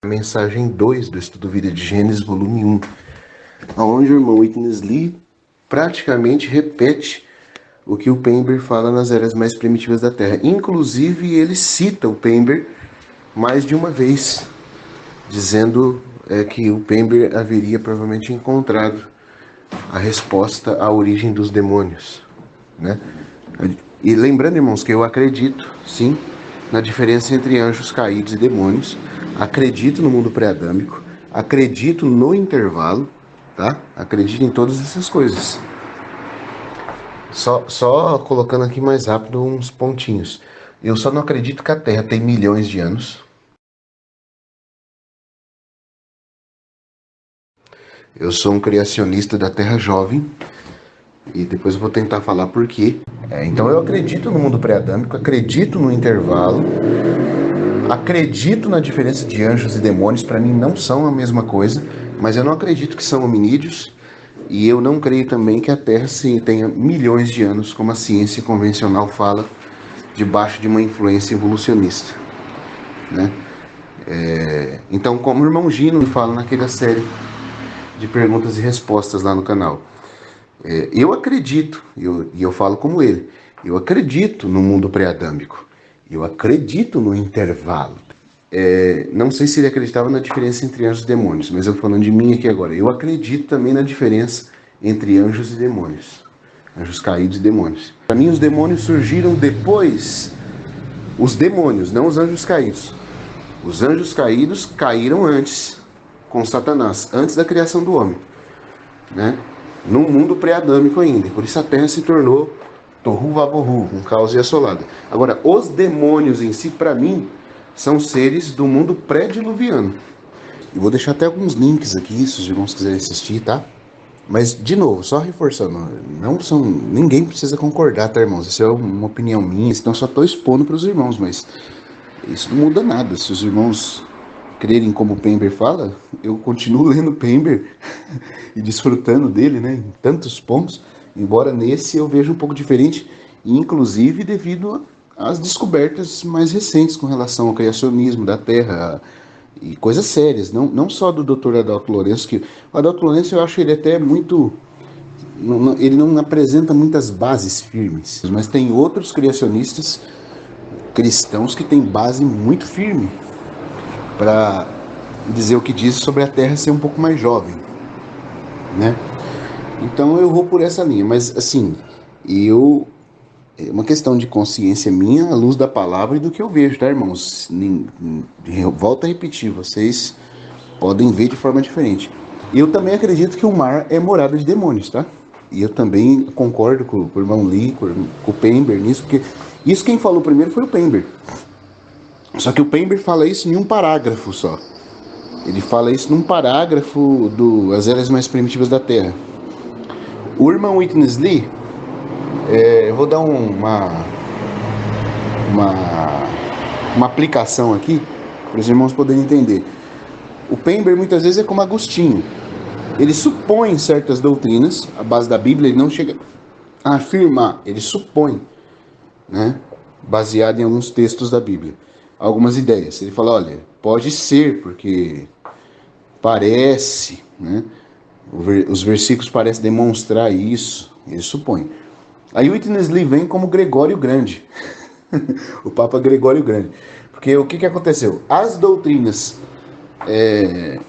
Mensagem 2 do Estudo Vida de Gênesis, volume 1, onde o irmão Witness Lee praticamente repete o que o Pember fala nas eras mais primitivas da Terra. Inclusive, ele cita o Pember mais de uma vez, dizendo que o Pember haveria provavelmente encontrado a resposta à origem dos demônios, né? E lembrando, irmãos, que eu acredito, sim, na diferença entre anjos caídos e demônios. Acredito no mundo pré-adâmico, acredito no intervalo, tá? Acredito em todas essas coisas. Só colocando aqui mais rápido uns pontinhos. Eu só não acredito que a Terra tem milhões de anos. Eu sou um criacionista da Terra jovem. E depois eu vou tentar falar por quê. Então eu acredito no mundo pré-adâmico, acredito no intervalo, acredito na diferença de anjos e demônios. Para mim não são a mesma coisa, mas eu não acredito que são hominídeos. E eu não creio também que a Terra tenha milhões de anos, como a ciência convencional fala, debaixo de uma influência evolucionista, né? Então, como o irmão Gino fala naquela série de perguntas e respostas lá no canal, eu acredito, e eu falo como ele, eu acredito no mundo pré-adâmico, eu acredito no intervalo. Não sei se ele acreditava na diferença entre anjos e demônios, mas eu falando de mim aqui agora, eu acredito também na diferença entre anjos e demônios, anjos caídos e demônios. Para mim, os demônios surgiram depois, os demônios, não os anjos caídos. Os anjos caídos caíram antes, com Satanás, antes da criação do homem, né? Num mundo pré-adâmico ainda. Por isso a Terra se tornou Tohu Vabohu, um caos e assolado. Agora, os demônios em si, para mim, são seres do mundo pré-diluviano. Eu vou deixar até alguns links aqui, se os irmãos quiserem assistir, tá? Mas, de novo, só reforçando, ninguém precisa concordar, tá, irmãos? Isso é uma opinião minha, então eu só estou expondo para os irmãos, mas isso não muda nada. Se os irmãos crerem como o Pember fala, eu continuo lendo Pember e desfrutando dele, né, em tantos pontos, embora nesse eu veja um pouco diferente, inclusive devido às descobertas mais recentes com relação ao criacionismo da Terra e coisas sérias, não só do Dr. Adalto Lourenço, que o Adalto Lourenço eu acho ele até muito... ele não apresenta muitas bases firmes, mas tem outros criacionistas cristãos que têm base muito firme para dizer o que diz sobre a Terra ser um pouco mais jovem, né? Então eu vou por essa linha, mas assim, é uma questão de consciência minha, à luz da palavra e do que eu vejo, tá, irmãos? Eu volto a repetir, vocês podem ver de forma diferente. Eu também acredito que o mar é morada de demônios, tá? E eu também concordo com o irmão Lee, com o Pember nisso, porque isso quem falou primeiro foi o Pember. Só que o Pember fala isso em um parágrafo só. Ele fala isso num parágrafo das eras mais primitivas da Terra. O irmão Witness Lee, eu vou dar uma aplicação aqui, para os irmãos poderem entender. O Pember muitas vezes é como Agostinho. Ele supõe certas doutrinas, à base da Bíblia, ele não chega a afirmar, ele supõe, né, baseado em alguns textos da Bíblia, algumas ideias. Ele fala, olha, pode ser, porque parece, né? Os versículos parecem demonstrar isso, ele supõe. Aí o Witness Lee vem como Gregório Grande, o Papa Gregório Grande. Porque o que aconteceu? As doutrinas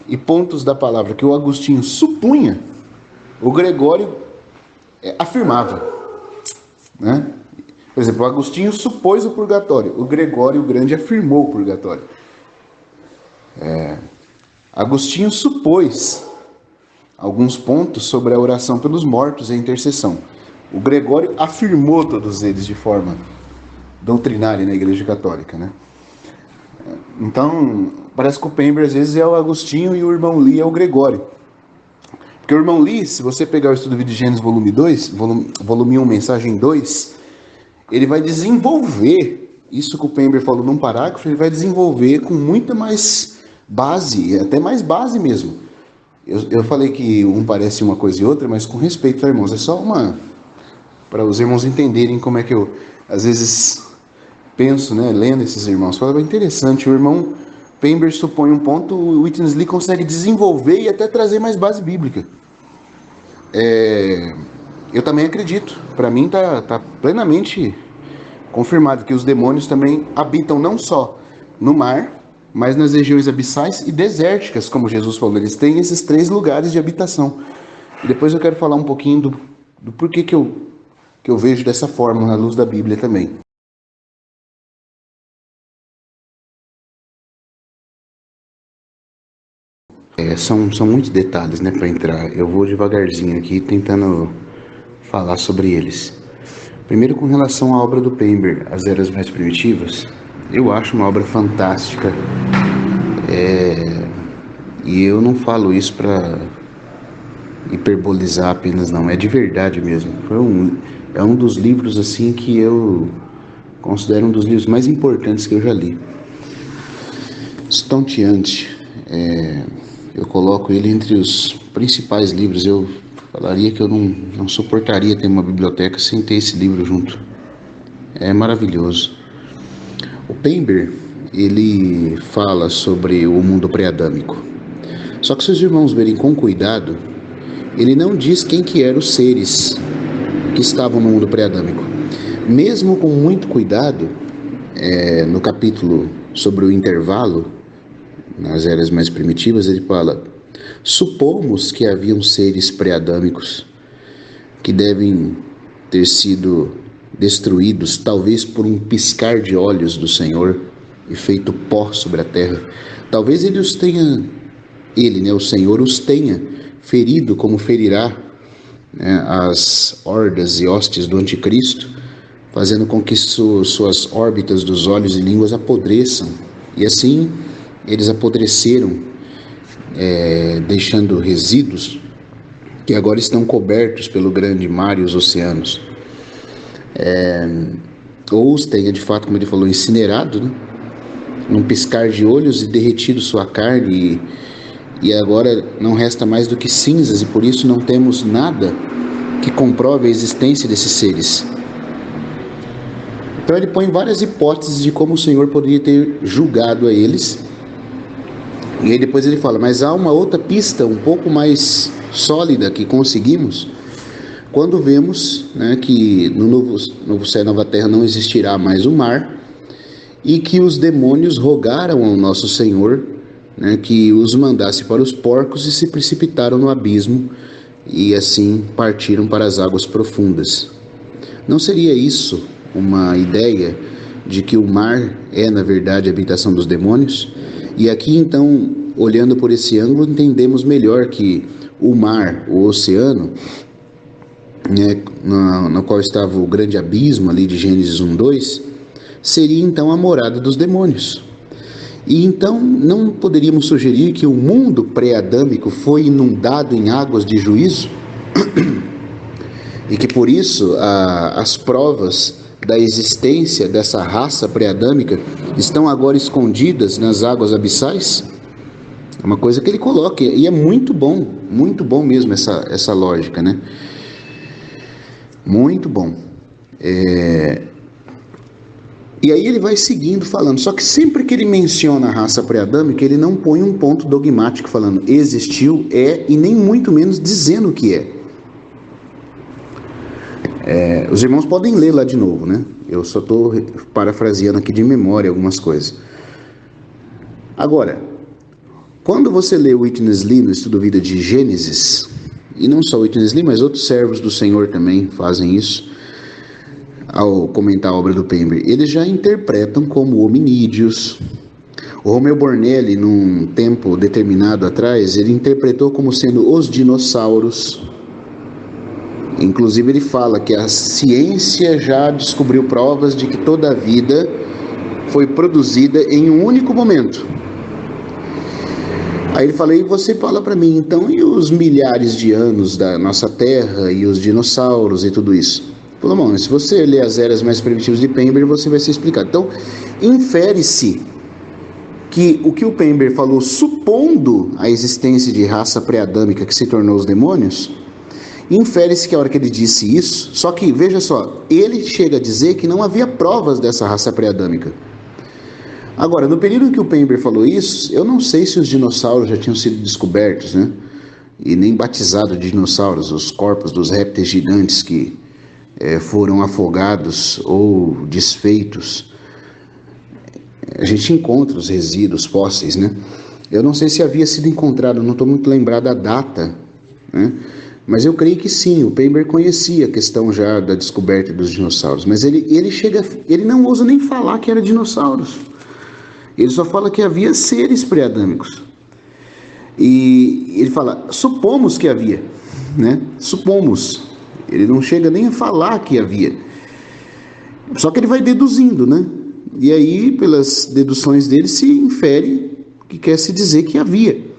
e pontos da palavra que o Agostinho supunha, o Gregório afirmava, né? Por exemplo, o Agostinho supôs o purgatório, o Gregório Grande afirmou o purgatório. Agostinho supôs alguns pontos sobre a oração pelos mortos e a intercessão. O Gregório afirmou todos eles de forma doutrinária na Igreja Católica, né? Então, parece que o Pember às vezes é o Agostinho e o irmão Lee é o Gregório. Porque o irmão Lee, se você pegar o Estudo de Gênesis volume 2, volume 1, mensagem 2, ele vai desenvolver isso que o Pember falou num parágrafo, ele vai desenvolver com muita mais base, até mais base mesmo. Eu falei que um parece uma coisa e outra, mas com respeito, tá, irmãos? É só para os irmãos entenderem como é que eu, às vezes, penso, né, lendo esses irmãos. Fala, é interessante, o irmão Pember supõe um ponto, o Witness Lee consegue desenvolver e até trazer mais base bíblica. Eu também acredito, para mim tá plenamente confirmado que os demônios também habitam não só no mar, mas nas regiões abissais e desérticas, como Jesus falou. Eles têm esses 3 lugares de habitação. E depois eu quero falar um pouquinho do porquê que eu vejo dessa forma, na luz da Bíblia também. São muitos detalhes, né, para entrar. Eu vou devagarzinho aqui, tentando falar sobre eles. Primeiro, com relação à obra do Pember, As Eras Mais Primitivas, eu acho uma obra fantástica. E eu não falo isso para hiperbolizar apenas, não. É de verdade mesmo. É um dos livros assim que eu considero um dos livros mais importantes que eu já li. Estonteante. Eu coloco ele entre os principais livros. Eu falaria que eu não suportaria ter uma biblioteca sem ter esse livro junto. É maravilhoso. O Pember, ele fala sobre o mundo pré-adâmico. Só que se os irmãos verem com cuidado, ele não diz quem que eram os seres que estavam no mundo pré-adâmico. Mesmo com muito cuidado, no capítulo sobre o intervalo, nas eras mais primitivas, ele fala: supomos que haviam seres pré-adâmicos que devem ter sido destruídos, talvez por um piscar de olhos do Senhor e feito pó sobre a terra. Talvez o Senhor os tenha ferido como ferirá, né, as hordas e hostes do anticristo, fazendo com que suas órbitas dos olhos e línguas apodreçam. E assim eles apodreceram, deixando resíduos que agora estão cobertos pelo grande mar e os oceanos. Ou os tenha, de fato, como ele falou, incinerado, né, num piscar de olhos, e derretido sua carne, e agora não resta mais do que cinzas, e por isso não temos nada que comprove a existência desses seres. Então ele põe várias hipóteses de como o Senhor poderia ter julgado a eles. E aí depois ele fala: mas há uma outra pista um pouco mais sólida que conseguimos quando vemos, né, que no novo céu e nova terra não existirá mais o mar, e que os demônios rogaram ao nosso Senhor, né, que os mandasse para os porcos, e se precipitaram no abismo e assim partiram para as águas profundas. Não seria isso uma ideia de que o mar é, na verdade, a habitação dos demônios? E aqui, então, olhando por esse ângulo, entendemos melhor que o mar, o oceano, né, no qual estava o grande abismo ali de Gênesis 1:2, seria então a morada dos demônios. E então não poderíamos sugerir que o mundo pré-adâmico foi inundado em águas de juízo? E que por isso as provas da existência dessa raça pré-adâmica estão agora escondidas nas águas abissais? É uma coisa que ele coloca, e é muito bom mesmo essa lógica, né? Muito bom. E aí ele vai seguindo falando, só que sempre que ele menciona a raça pré-adâmica, ele não põe um ponto dogmático falando existiu, e nem muito menos dizendo o que é. Os irmãos podem ler lá de novo, né? Eu só estou parafraseando aqui de memória algumas coisas. Agora, quando você lê o Witness Lee no Estudo Vida de Gênesis, e não só o Witness Lee, mas outros servos do Senhor também fazem isso, ao comentar a obra do Pember, eles já interpretam como hominídeos. O Romeu Bornelli, num tempo determinado atrás, ele interpretou como sendo os dinossauros. Inclusive ele fala que a ciência já descobriu provas de que toda a vida foi produzida em um único momento. Aí ele fala, e você fala para mim, então, e os milhares de anos da nossa Terra, e os dinossauros e tudo isso? Falou, bom, se você ler as eras mais primitivas de Pember, você vai ser explicado. Então, infere-se que o que o Pember falou, supondo a existência de raça pré-adâmica que se tornou os demônios, infere-se que a hora que ele disse isso, só que, veja só, ele chega a dizer que não havia provas dessa raça pré-adâmica. Agora, no período em que o Pember falou isso, eu não sei se os dinossauros já tinham sido descobertos, né? E nem batizados de dinossauros, os corpos dos répteis gigantes que foram afogados ou desfeitos. A gente encontra os resíduos fósseis, né? Eu não sei se havia sido encontrado, não estou muito lembrado da data, né? Mas eu creio que sim, o Pember conhecia a questão já da descoberta dos dinossauros, mas ele não ousa nem falar que era dinossauros. Ele só fala que havia seres pré-adâmicos. E ele fala, supomos que havia, né? Supomos. Ele não chega nem a falar que havia. Só que ele vai deduzindo, né? E aí, pelas deduções dele, se infere que quer se dizer que havia.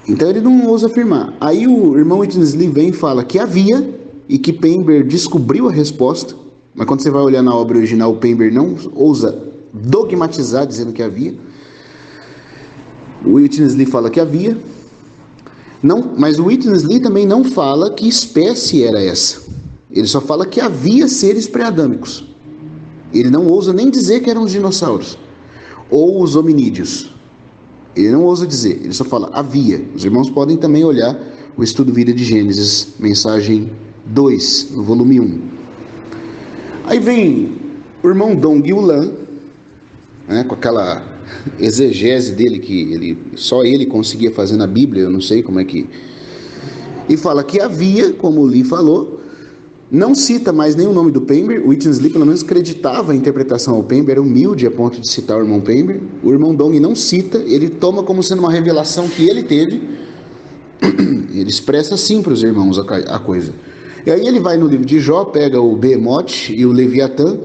Então ele não ousa afirmar. Aí o irmão Witness Lee vem e fala que havia e que Pember descobriu a resposta. Mas quando você vai olhar na obra original, o Pember não ousa dogmatizar dizendo que havia. O Witness Lee fala que havia. Não, mas o Witness Lee também não fala que espécie era essa. Ele só fala que havia seres pré-adâmicos. Ele não ousa nem dizer que eram os dinossauros ou os hominídeos. Ele não ousa dizer, ele só fala havia. Os irmãos podem também olhar o estudo Vida de Gênesis, mensagem 2, no volume 1. Aí vem o irmão Dong Yulan, né, com aquela exegese dele que só ele conseguia fazer na Bíblia, eu não sei como é que... E fala que havia, como o Lee falou, não cita mais nem o nome do Pember. O Witness Lee pelo menos acreditava a interpretação ao Pember, era humilde a ponto de citar o irmão Pember. O irmão Dong não cita, ele toma como sendo uma revelação que ele teve. Ele expressa assim para os irmãos a coisa. E aí ele vai no livro de Jó, pega o Behemoth e o Leviatã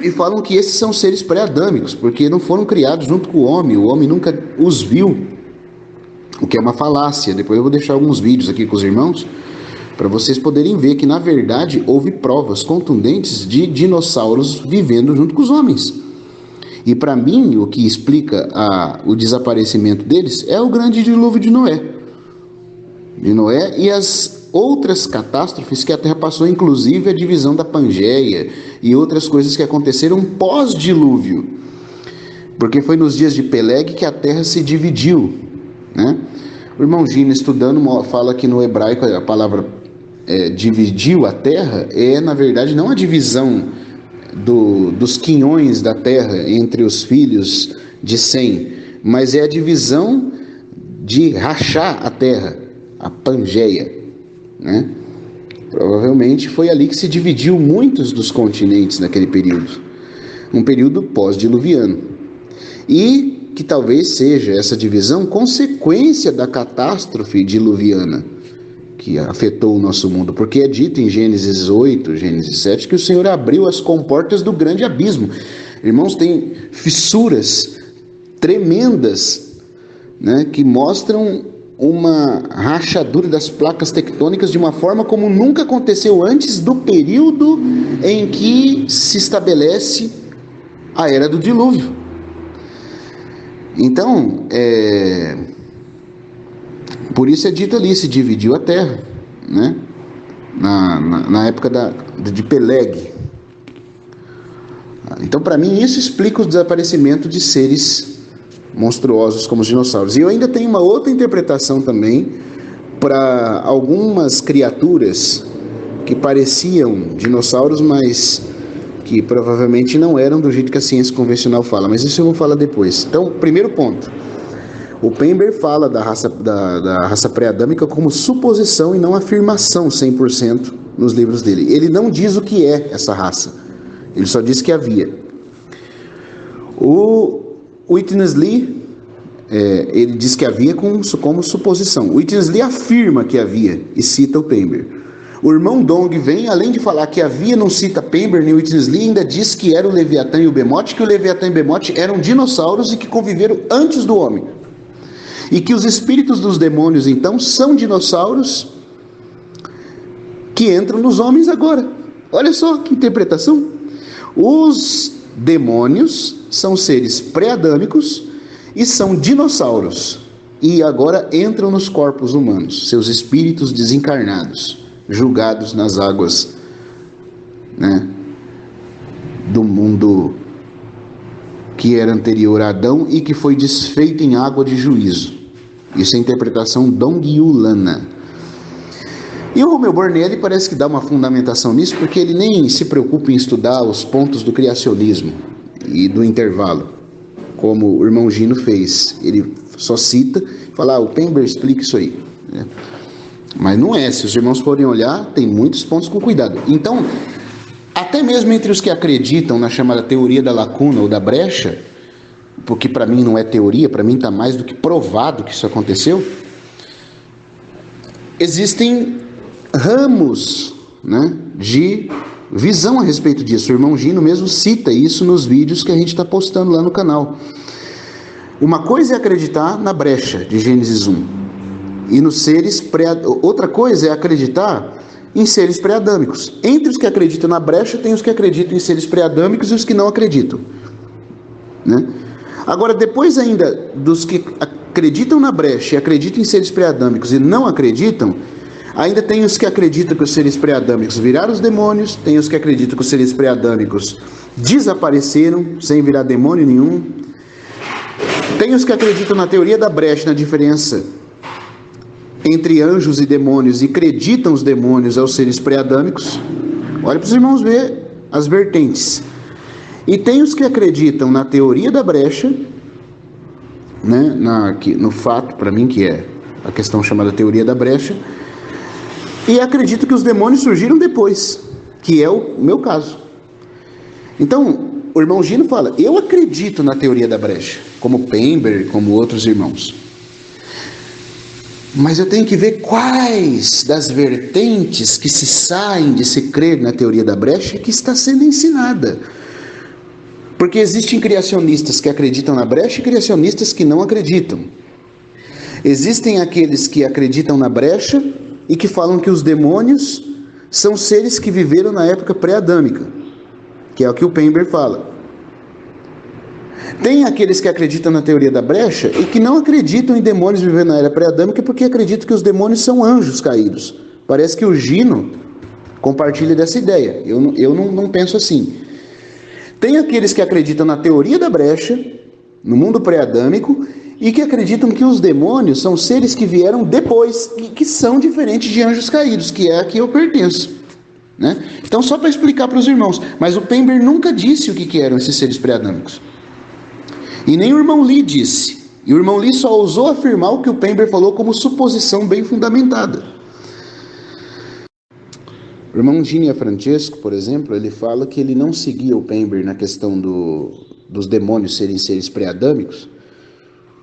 e falam que esses são seres pré-adâmicos, porque não foram criados junto com o homem nunca os viu, o que é uma falácia. Depois eu vou deixar alguns vídeos aqui com os irmãos, para vocês poderem ver que, na verdade, houve provas contundentes de dinossauros vivendo junto com os homens. E, para mim, o que explica o desaparecimento deles é o grande dilúvio de Noé. E as outras catástrofes que a Terra passou, inclusive a divisão da Pangeia e outras coisas que aconteceram pós-dilúvio. Porque foi nos dias de Peleg que a Terra se dividiu, né? O irmão Gino, estudando, fala que no hebraico a palavra dividiu a terra na verdade, não a divisão dos quinhões da terra entre os filhos de Sem, mas é a divisão de rachar a terra, a Pangeia, né? Provavelmente foi ali que se dividiu muitos dos continentes naquele período, um período pós-diluviano, e que talvez seja essa divisão consequência da catástrofe diluviana que afetou o nosso mundo, porque é dito em Gênesis 8, Gênesis 7, que o Senhor abriu as comportas do grande abismo. Irmãos, tem fissuras tremendas, né, que mostram uma rachadura das placas tectônicas de uma forma como nunca aconteceu antes do período em que se estabelece a era do dilúvio. Então, por isso é dito ali, se dividiu a terra, né? Na época de Peleg. Então, para mim, isso explica o desaparecimento de seres monstruosos como os dinossauros. E eu ainda tenho uma outra interpretação também para algumas criaturas que pareciam dinossauros, mas que provavelmente não eram do jeito que a ciência convencional fala. Mas isso eu vou falar depois. Então, primeiro ponto. O Pember fala da raça pré-adâmica como suposição e não afirmação 100% nos livros dele. Ele não diz o que é essa raça. Ele só diz que havia. O Witness Lee, ele diz que havia como suposição. O Witness Lee afirma que havia e cita o Pember. O irmão Dong vem, além de falar que havia, não cita Pember nem Witness Lee, ainda diz que era o Leviatã e o Behemoth, que o Leviatã e o Behemoth eram dinossauros e que conviveram antes do homem. E que os espíritos dos demônios, então, são dinossauros que entram nos homens agora. Olha só que interpretação. Os demônios são seres pré-adâmicos e são dinossauros. E agora entram nos corpos humanos, seus espíritos desencarnados, julgados nas águas, né, do mundo que era anterior a Adão e que foi desfeito em água de juízo. Isso é a interpretação dong-yulana. E o Romeu Bornelli parece que dá uma fundamentação nisso, porque ele nem se preocupa em estudar os pontos do criacionismo e do intervalo, como o irmão Gino fez. Ele só cita e fala, o Pember explica isso aí. Mas não é, se os irmãos forem olhar, tem muitos pontos com cuidado. Então, até mesmo entre os que acreditam na chamada teoria da lacuna ou da brecha, porque para mim não é teoria, para mim está mais do que provado que isso aconteceu, existem ramos, né, de visão a respeito disso. O irmão Gino mesmo cita isso nos vídeos que a gente está postando lá no canal. Uma coisa é acreditar na brecha de Gênesis 1, e nos seres outra coisa é acreditar em seres pré-adâmicos. Entre os que acreditam na brecha, tem os que acreditam em seres pré-adâmicos e os que não acreditam, né? Agora, depois ainda dos que acreditam na brecha e acreditam em seres pré-adâmicos e não acreditam, ainda tem os que acreditam que os seres pré-adâmicos viraram os demônios, tem os que acreditam que os seres pré-adâmicos desapareceram sem virar demônio nenhum, tem os que acreditam na teoria da brecha, na diferença entre anjos e demônios, e acreditam os demônios aos seres pré-adâmicos. Olha para os irmãos ver as vertentes. E tem os que acreditam na teoria da brecha, né, no fato, para mim, que é a questão chamada teoria da brecha, e acredito que os demônios surgiram depois, que é o meu caso. Então, o irmão Gino fala, eu acredito na teoria da brecha, como Pember, como outros irmãos. Mas eu tenho que ver quais das vertentes que se saem de se crer na teoria da brecha que está sendo ensinada. Porque existem criacionistas que acreditam na brecha e criacionistas que não acreditam. Existem aqueles que acreditam na brecha e que falam que os demônios são seres que viveram na época pré-adâmica, que é o que o Pember fala. Tem aqueles que acreditam na teoria da brecha e que não acreditam em demônios vivendo na era pré-adâmica porque acreditam que os demônios são anjos caídos. Parece que o Gino compartilha dessa ideia. Eu não penso assim. Tem aqueles que acreditam na teoria da brecha, no mundo pré-adâmico, e que acreditam que os demônios são seres que vieram depois e que são diferentes de anjos caídos, que é a que eu pertenço, né? Então, só para explicar para os irmãos, mas o Pember nunca disse o que eram esses seres pré-adâmicos. E nem o irmão Lee disse. E o irmão Lee só ousou afirmar o que o Pember falou como suposição bem fundamentada. O irmão Gini Francesco, por exemplo, ele fala que ele não seguia o Pember na questão dos demônios serem seres pré-adâmicos,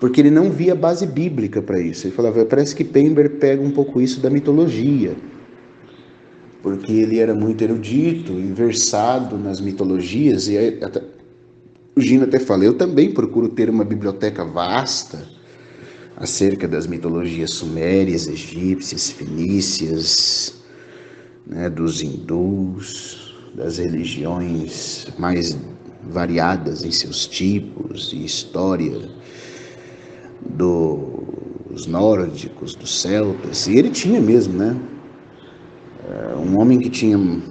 porque ele não via base bíblica para isso. Ele falava, parece que Pember pega um pouco isso da mitologia, porque ele era muito erudito e versado nas mitologias, e até, o Gino até fala, eu também procuro ter uma biblioteca vasta acerca das mitologias sumérias, egípcias, fenícias, né, dos hindus, das religiões mais variadas em seus tipos e história, dos nórdicos, dos celtas. E ele tinha mesmo, né, um homem que tinha um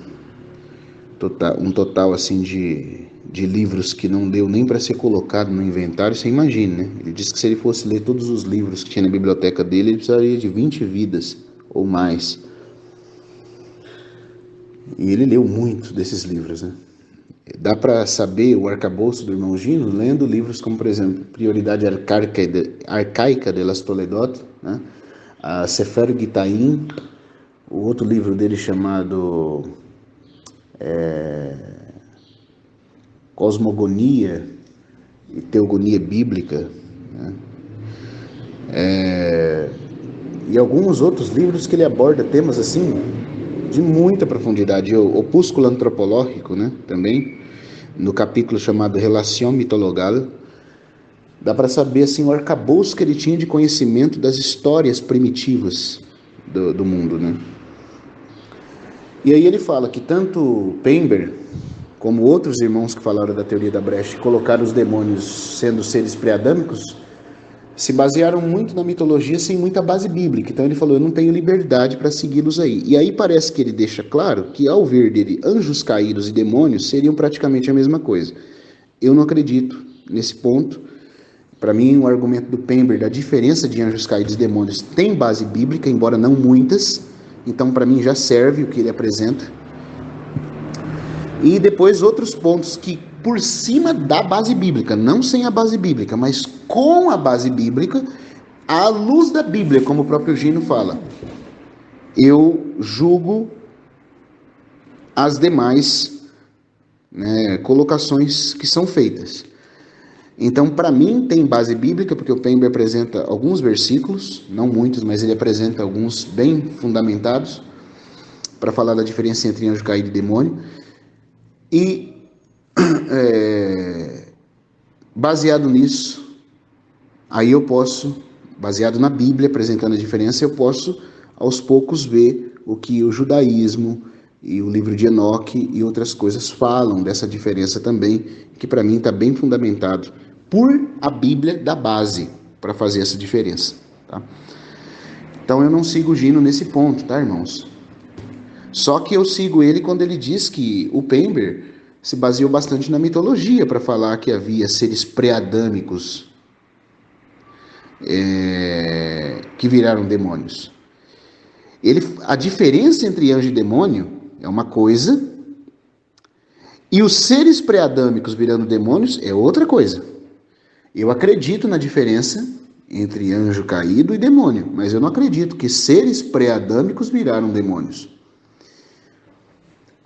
total assim de livros que não deu nem para ser colocado no inventário, você imagina, né? Ele disse que se ele fosse ler todos os livros que tinha na biblioteca dele, ele precisaria de 20 vidas ou mais. E ele leu muito desses livros, né? Dá para saber o arcabouço do irmão Gino lendo livros como, por exemplo, Prioridade Arcaica de las Toledot, né? A Sefer Gitaim, o outro livro dele chamado Cosmogonia e Teogonia Bíblica, né? E alguns outros livros que ele aborda temas assim de muita profundidade. O Opúsculo Antropológico, né, também, no capítulo chamado Relação Mitologal, dá para saber assim, o arcabouço que ele tinha de conhecimento das histórias primitivas do mundo, né? E aí ele fala que tanto Pember como outros irmãos que falaram da teoria da brecha e colocaram os demônios sendo seres pré-adâmicos, se basearam muito na mitologia sem muita base bíblica. Então ele falou, eu não tenho liberdade para segui-los aí. E aí parece que ele deixa claro que ao ver dele anjos caídos e demônios seriam praticamente a mesma coisa. Eu não acredito nesse ponto. Para mim, o argumento do Pember da diferença de anjos caídos e demônios tem base bíblica, embora não muitas. Então, para mim, já serve o que ele apresenta. E depois outros pontos que, por cima da base bíblica, não sem a base bíblica, mas com a base bíblica, à luz da Bíblia, como o próprio Gino fala, eu julgo as demais, colocações que são feitas. Então, para mim, tem base bíblica, porque o Pember apresenta alguns versículos, não muitos, mas ele apresenta alguns bem fundamentados, para falar da diferença entre anjo caído e demônio. E, baseado nisso, aí eu posso, baseado na Bíblia, apresentando a diferença, eu posso, aos poucos, ver o que o judaísmo e o livro de Enoque e outras coisas falam dessa diferença também, que para mim está bem fundamentado por a Bíblia da base para fazer essa diferença. Tá? Então eu não sigo o Gino nesse ponto, tá, irmãos? Só que eu sigo ele quando ele diz que o Pember se baseou bastante na mitologia para falar que havia seres pré-adâmicos que viraram demônios. A diferença entre anjo e demônio é uma coisa, e os seres pré-adâmicos virando demônios é outra coisa. Eu acredito na diferença entre anjo caído e demônio, mas eu não acredito que seres pré-adâmicos viraram demônios.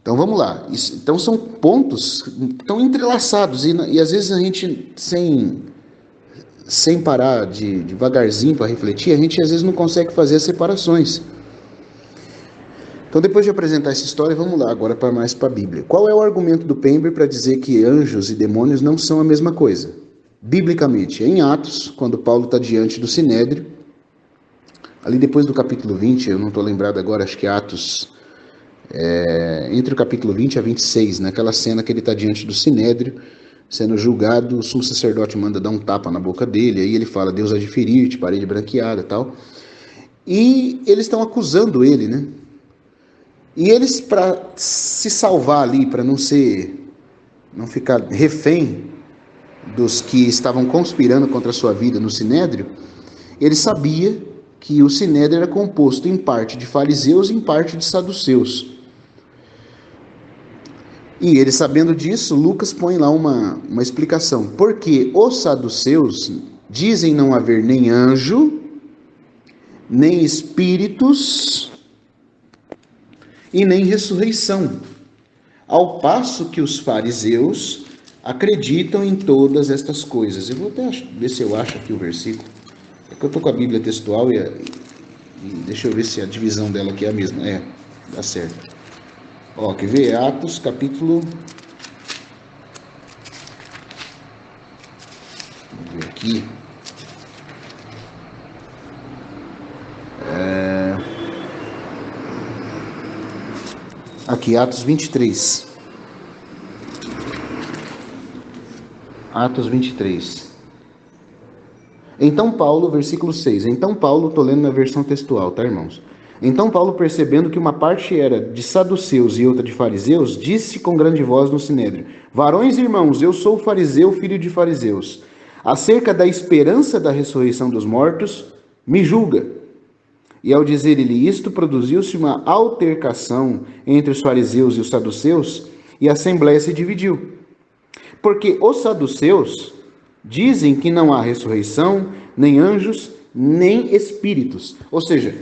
Então vamos lá. Então são pontos que estão entrelaçados, e às vezes a gente, sem parar devagarzinho para refletir, a gente às vezes não consegue fazer as separações. Então, depois de apresentar essa história, vamos lá agora mais para a Bíblia. Qual é o argumento do Pember para dizer que anjos e demônios não são a mesma coisa? Biblicamente, em Atos, quando Paulo está diante do Sinédrio, ali depois do capítulo 20, eu não estou lembrado agora, acho que Atos, entre o capítulo 20 a 26, naquela cena que ele está diante do Sinédrio, sendo julgado, o sumo sacerdote manda dar um tapa na boca dele, aí ele fala, Deus há de ferir-te, parede branqueada e tal. E eles estão acusando ele, né? E eles, para se salvar ali, para não ficar refém dos que estavam conspirando contra a sua vida no Sinédrio, ele sabia que o Sinédrio era composto em parte de fariseus e em parte de saduceus. E ele, sabendo disso, Lucas põe lá uma explicação. Porque os saduceus dizem não haver nem anjo, nem espíritos e nem ressurreição, ao passo que os fariseus acreditam em todas estas coisas. Eu vou até ver se eu acho aqui o versículo. É que eu estou com a Bíblia textual e deixa eu ver se a divisão dela aqui é a mesma. Dá certo. Quer ver? Atos, capítulo... Vamos ver aqui. Aqui, Atos 23. Atos 23. Então Paulo, versículo 6. Então Paulo, estou lendo na versão textual, tá, irmãos? Então Paulo, percebendo que uma parte era de saduceus e outra de fariseus, disse com grande voz no Sinédrio: Varões e irmãos, eu sou fariseu, filho de fariseus. Acerca da esperança da ressurreição dos mortos, me julga. E ao dizer ele isto, produziu-se uma altercação entre os fariseus e os saduceus, e a assembleia se dividiu. Porque os saduceus dizem que não há ressurreição, nem anjos, nem espíritos. Ou seja,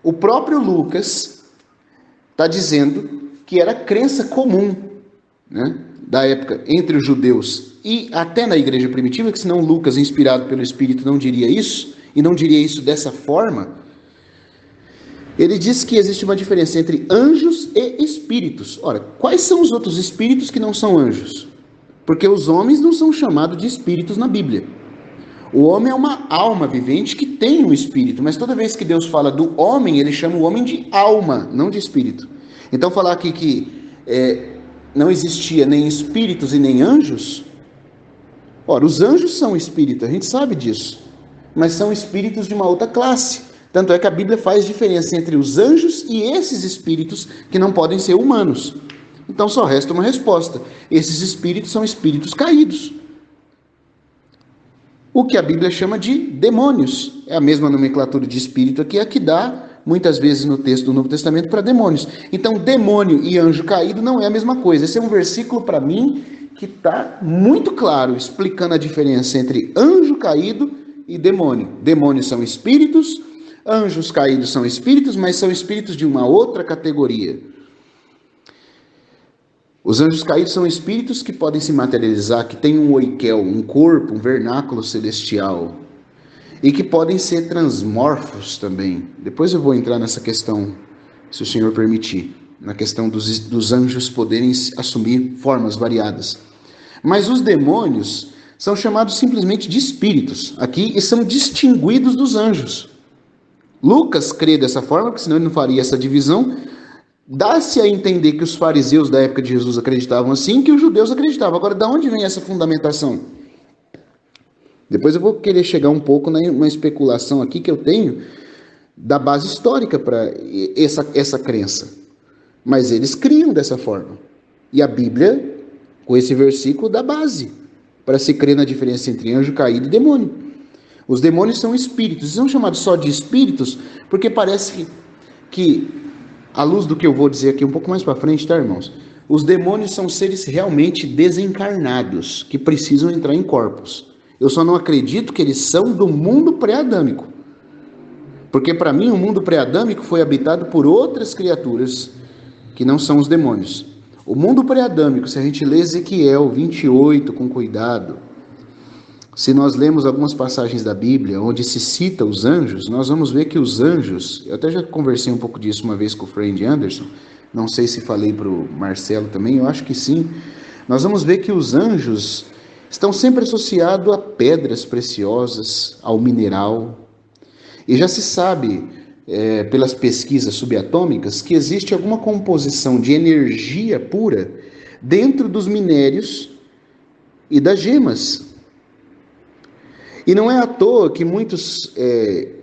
o próprio Lucas está dizendo que era crença comum, da época entre os judeus e até na igreja primitiva, que senão Lucas, inspirado pelo Espírito, não diria isso, e não diria isso dessa forma. Ele diz que existe uma diferença entre anjos e espíritos. Ora, quais são os outros espíritos que não são anjos? Porque os homens não são chamados de espíritos na Bíblia. O homem é uma alma vivente que tem um espírito, mas toda vez que Deus fala do homem, ele chama o homem de alma, não de espírito. Então falar aqui que não existia nem espíritos e nem anjos, ora, os anjos são espíritos, a gente sabe disso, mas são espíritos de uma outra classe. Tanto é que a Bíblia faz diferença entre os anjos e esses espíritos que não podem ser humanos. Então só resta uma resposta. Esses espíritos são espíritos caídos. o que a Bíblia chama de demônios. É a mesma nomenclatura de espírito aqui, a que dá muitas vezes no texto do Novo Testamento para demônios. Então, demônio e anjo caído não é a mesma coisa. Esse é um versículo para mim que está muito claro, explicando a diferença entre anjo caído e demônio. Demônios são espíritos, anjos caídos são espíritos, mas são espíritos de uma outra categoria. Os anjos caídos são espíritos que podem se materializar, que têm um oikel, um corpo, um vernáculo celestial, e que podem ser transmorfos também. Depois eu vou entrar nessa questão, se o Senhor permitir, na questão dos anjos poderem assumir formas variadas. Mas os demônios são chamados simplesmente de espíritos aqui e são distinguidos dos anjos. Lucas crê dessa forma, porque senão ele não faria essa divisão. Dá-se a entender que os fariseus da época de Jesus acreditavam assim, que os judeus acreditavam. Agora, de onde vem essa fundamentação? Depois eu vou querer chegar um pouco numa especulação aqui que eu tenho da base histórica para essa crença. Mas eles criam dessa forma. E a Bíblia, com esse versículo, dá base para se crer na diferença entre anjo caído e demônio. Os demônios são espíritos. São chamados só de espíritos porque parece que, à luz do que eu vou dizer aqui um pouco mais para frente, tá, irmãos? Os demônios são seres realmente desencarnados, que precisam entrar em corpos. Eu só não acredito que eles são do mundo pré-adâmico. Porque para mim o mundo pré-adâmico foi habitado por outras criaturas que não são os demônios. O mundo pré-adâmico, se a gente lê Ezequiel 28 com cuidado, se nós lemos algumas passagens da Bíblia onde se cita os anjos, nós vamos ver que os anjos, eu até já conversei um pouco disso uma vez com o Friend Anderson, não sei se falei para o Marcelo também, eu acho que sim. Nós vamos ver que os anjos estão sempre associados a pedras preciosas, ao mineral. E já se sabe, pelas pesquisas subatômicas, que existe alguma composição de energia pura dentro dos minérios e das gemas. E não é à toa que muitos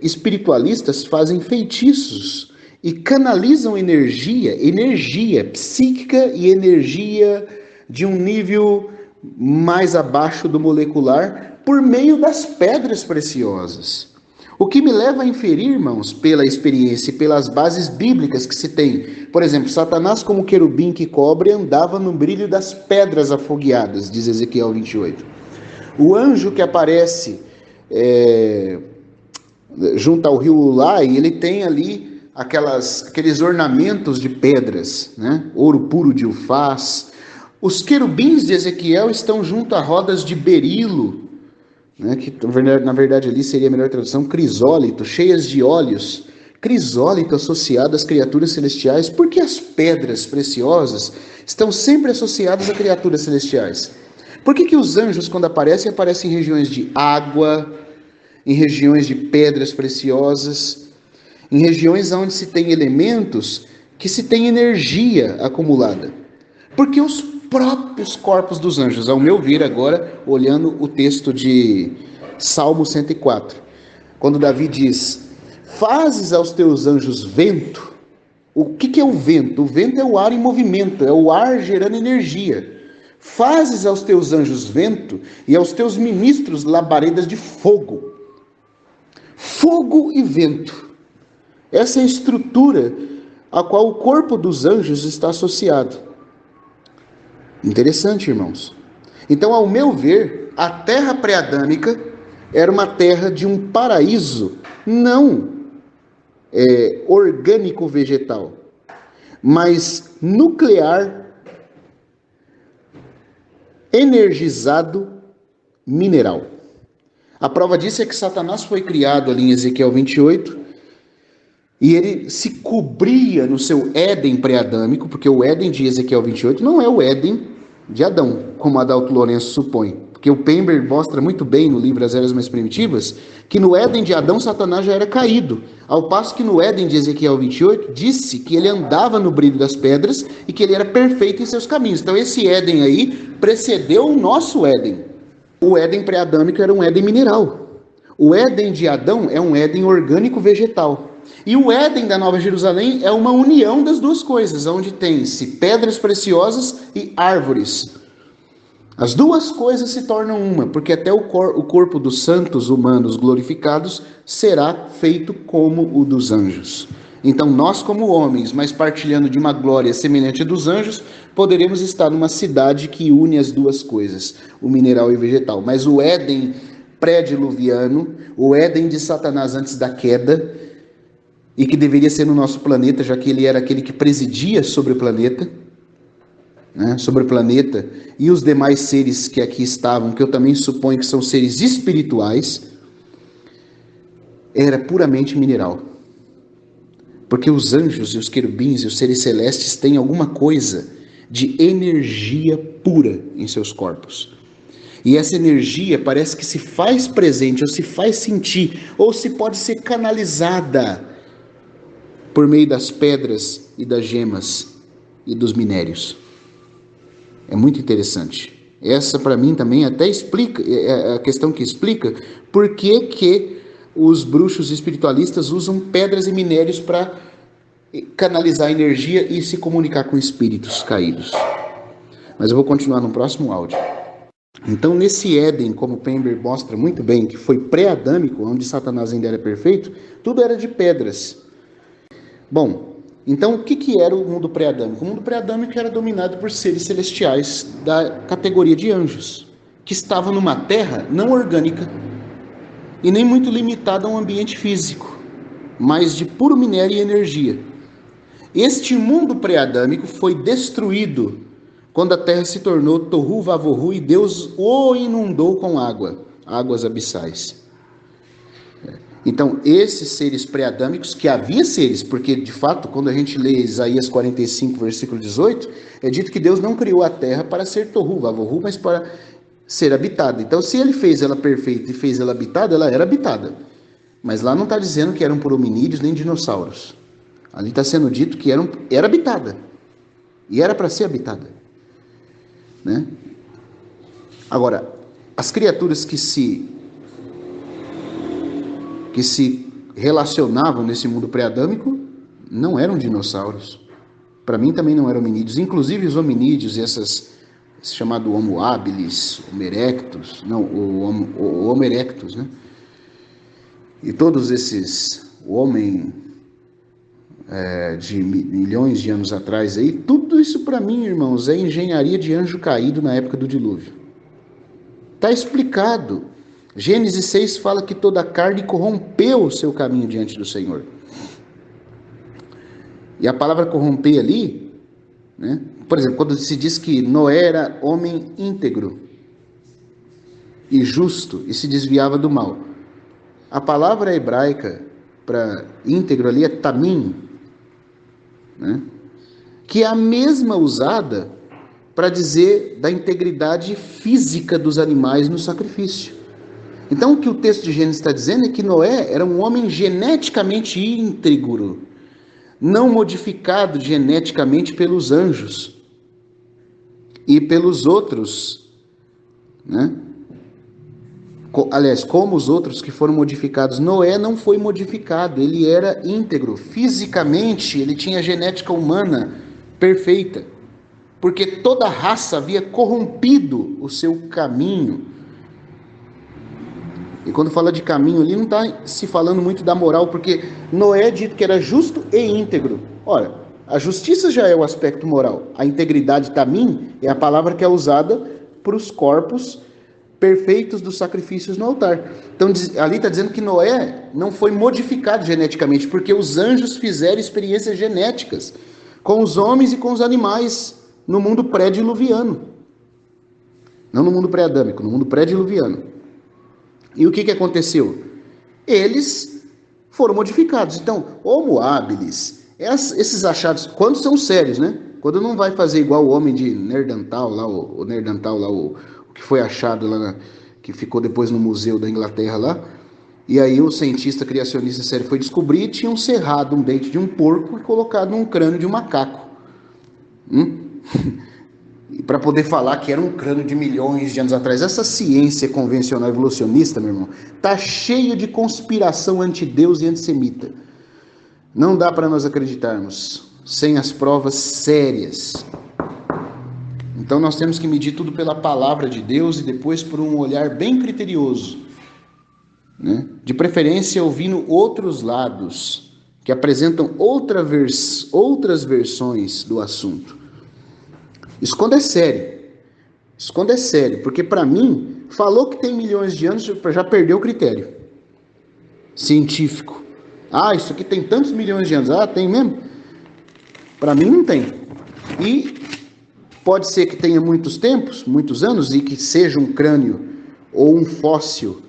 espiritualistas fazem feitiços e canalizam energia psíquica e energia de um nível mais abaixo do molecular, por meio das pedras preciosas. O que me leva a inferir, irmãos, pela experiência e pelas bases bíblicas que se tem. Por exemplo, Satanás, como querubim que cobre, andava no brilho das pedras afogueadas, diz Ezequiel 28. O anjo que aparece junto ao rio Ulai, ele tem ali aqueles ornamentos de pedras, né? Ouro puro de Ufaz. Os querubins de Ezequiel estão junto a rodas de berilo, né? Que na verdade ali seria a melhor tradução, crisólito, cheias de óleos. Crisólito associado às criaturas celestiais, porque as pedras preciosas estão sempre associadas a criaturas celestiais. Por que os anjos, quando aparecem em regiões de água, em regiões de pedras preciosas, em regiões onde se tem elementos que se tem energia acumulada? Porque os próprios corpos dos anjos, ao meu ver agora, olhando o texto de Salmo 104, quando Davi diz, fazes aos teus anjos vento. O que é o vento? O vento é o ar em movimento, é o ar gerando energia. Fazes aos teus anjos vento e aos teus ministros labaredas de fogo. Fogo e vento. Essa é a estrutura a qual o corpo dos anjos está associado. Interessante, irmãos. Então, ao meu ver, a terra pré-adâmica era uma terra de um paraíso não orgânico vegetal, mas nuclear, energizado, mineral. A prova disso é que Satanás foi criado ali em Ezequiel 28 e ele se cobria no seu Éden pré-adâmico, porque o Éden de Ezequiel 28 não é o Éden de Adão, como Adalto Lourenço supõe. Porque o Pember mostra muito bem no livro As Eras Mais Primitivas que no Éden de Adão Satanás já era caído, ao passo que no Éden de Ezequiel 28 disse que ele andava no brilho das pedras e que ele era perfeito em seus caminhos. Então esse Éden aí precedeu o nosso Éden. O Éden pré-adâmico era um Éden mineral. O Éden de Adão é um Éden orgânico vegetal. E o Éden da Nova Jerusalém é uma união das duas coisas, onde tem-se pedras preciosas e árvores. As duas coisas se tornam uma, porque até o corpo dos santos humanos glorificados será feito como o dos anjos. Então nós, como homens, mas partilhando de uma glória semelhante à dos anjos, poderemos estar numa cidade que une as duas coisas, o mineral e o vegetal. Mas o Éden pré-diluviano, o Éden de Satanás antes da queda, e que deveria ser no nosso planeta, já que ele era aquele que presidia sobre o planeta, sobre o planeta, e os demais seres que aqui estavam, que eu também suponho que são seres espirituais, era puramente mineral. Porque os anjos e os querubins e os seres celestes têm alguma coisa de energia pura em seus corpos. E essa energia parece que se faz presente, ou se faz sentir, ou se pode ser canalizada por meio das pedras e das gemas e dos minérios. É muito interessante. Essa para mim também até explica, é a questão que explica por que os bruxos espiritualistas usam pedras e minérios para canalizar energia e se comunicar com espíritos caídos. Mas eu vou continuar no próximo áudio. Então, nesse Éden, como Pember mostra muito bem, que foi pré-adâmico, onde Satanás ainda era perfeito, tudo era de pedras. Bom, então o que era o mundo pré-adâmico? O mundo pré-adâmico era dominado por seres celestiais da categoria de anjos, que estavam numa terra não orgânica e nem muito limitada a um ambiente físico, mas de puro minério e energia. Este mundo pré-adâmico foi destruído quando a terra se tornou Tohu Vavohu e Deus o inundou com águas abissais. Então, esses seres pré-adâmicos, que havia seres, porque de fato, quando a gente lê Isaías 45, versículo 18, é dito que Deus não criou a terra para ser Tohu Vavohu, mas para ser habitada. Então, se ele fez ela perfeita e fez ela habitada, ela era habitada. Mas lá não está dizendo que eram por hominídeos nem dinossauros. Ali está sendo dito que era habitada. E era para ser habitada. Né? Agora, as criaturas que se relacionavam nesse mundo pré-adâmico não eram dinossauros. Para mim também não eram hominídeos. Inclusive os hominídeos, esse chamado Homo habilis, Homo erectus, o Homo erectus, né? E todos esses, o homem de milhões de anos atrás aí, tudo isso para mim, irmãos, é engenharia de anjo caído na época do dilúvio. Está explicado. Gênesis 6 fala que toda a carne corrompeu o seu caminho diante do Senhor. E a palavra corromper ali, né? Por exemplo, quando se diz que Noé era homem íntegro e justo e se desviava do mal. A palavra hebraica para íntegro ali é tamim, né? Que é a mesma usada para dizer da integridade física dos animais no sacrifício. Então o que o texto de Gênesis está dizendo é que Noé era um homem geneticamente íntegro, não modificado geneticamente pelos anjos e pelos outros, né? Aliás, como os outros que foram modificados. Noé não foi modificado, ele era íntegro. Fisicamente, ele tinha a genética humana perfeita, porque toda a raça havia corrompido o seu caminho. E quando fala de caminho ali, não está se falando muito da moral, porque Noé é dito que era justo e íntegro. Ora, a justiça já é o aspecto moral. A integridade, tamim, é a palavra que é usada para os corpos perfeitos dos sacrifícios no altar. Então ali está dizendo que Noé não foi modificado geneticamente, porque os anjos fizeram experiências genéticas com os homens e com os animais no mundo pré-diluviano. Não no mundo pré-adâmico, no mundo pré-diluviano. E o que aconteceu? Eles foram modificados. Então, Homo habilis, esses achados, quando são sérios, né? Quando não vai fazer igual o homem de Neandertal lá, o Neandertal lá, o que foi achado lá, que ficou depois no museu da Inglaterra lá, e aí o cientista criacionista sério foi descobrir e tinham serrado um dente de um porco e colocado num crânio de um macaco. E para poder falar que era um crânio de milhões de anos atrás. Essa ciência convencional evolucionista, meu irmão, tá cheia de conspiração anti-Deus e antissemita. Não dá para nós acreditarmos sem as provas sérias. Então nós temos que medir tudo pela palavra de Deus e depois por um olhar bem criterioso, né? De preferência ouvindo outros lados, que apresentam outras versões do assunto. Isso quando é sério. Isso quando é sério, porque para mim, falou que tem milhões de anos, já perdeu o critério científico. Ah, isso aqui tem tantos milhões de anos. Ah, tem mesmo? Para mim não tem. E pode ser que tenha muitos anos, e que seja um crânio ou um fóssil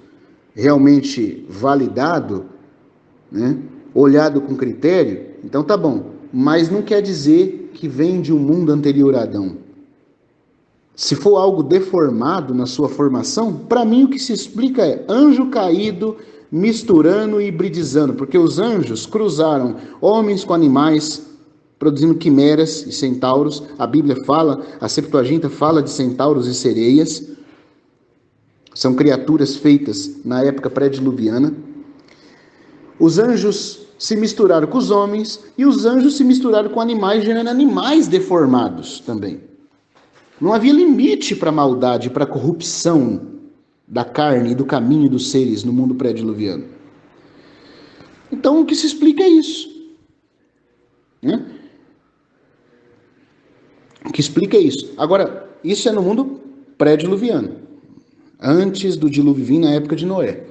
realmente validado, né? Olhado com critério, então tá bom. Mas não quer dizer que vem de um mundo anterior a Adão. Se for algo deformado na sua formação, para mim o que se explica é anjo caído misturando e hibridizando, porque os anjos cruzaram homens com animais, produzindo quimeras e centauros. A Bíblia fala, a Septuaginta fala de centauros e sereias. São criaturas feitas na época pré-diluviana. Os anjos se misturaram com os homens e os anjos se misturaram com animais, gerando animais deformados também. Não havia limite para a maldade, para a corrupção da carne e do caminho dos seres no mundo pré-diluviano. Então, o que se explica é isso, né? O que explica é isso. Agora, isso é no mundo pré-diluviano, antes do dilúvio vir, na época de Noé.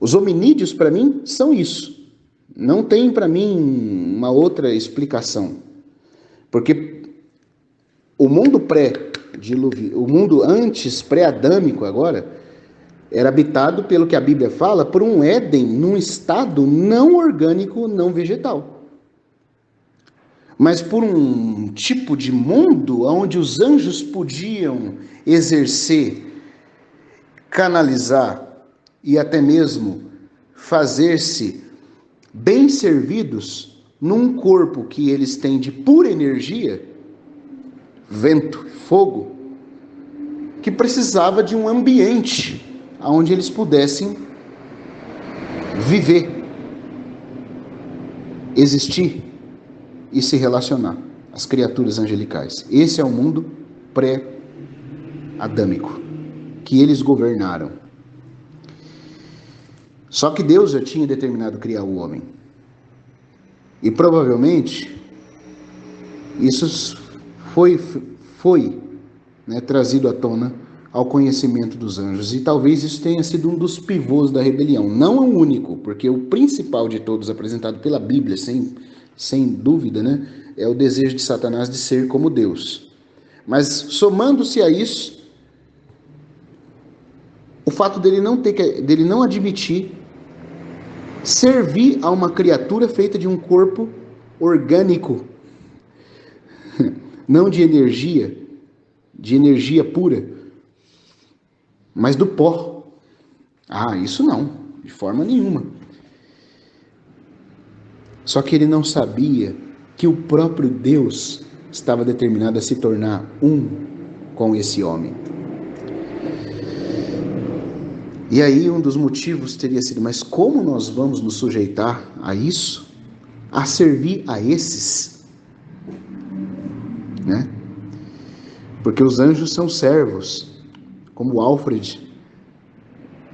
Os hominídeos, para mim, são isso. Não tem, para mim, uma outra explicação. Porque o mundo pré-dilúvio, o mundo antes pré-adâmico agora, era habitado, pelo que a Bíblia fala, por um Éden num estado não orgânico, não vegetal. Mas por um tipo de mundo onde os anjos podiam exercer, canalizar e até mesmo fazer-se bem servidos num corpo que eles têm de pura energia, vento, fogo, que precisava de um ambiente onde eles pudessem viver, existir e se relacionar, as criaturas angelicais. Esse é o mundo pré-adâmico, que eles governaram. Só que Deus já tinha determinado criar o homem. E provavelmente isso foi trazido à tona ao conhecimento dos anjos. E talvez isso tenha sido um dos pivôs da rebelião. Não o único, porque o principal de todos, apresentado pela Bíblia, sem dúvida, né, é o desejo de Satanás de ser como Deus. Mas somando-se a isso, o fato dele não admitir servir a uma criatura feita de um corpo orgânico, não de energia pura, mas do pó. Ah, isso não, de forma nenhuma. Só que ele não sabia que o próprio Deus estava determinado a se tornar um com esse homem. E aí um dos motivos teria sido, mas como nós vamos nos sujeitar a isso? A servir a esses? Né? Porque os anjos são servos, como o Alfred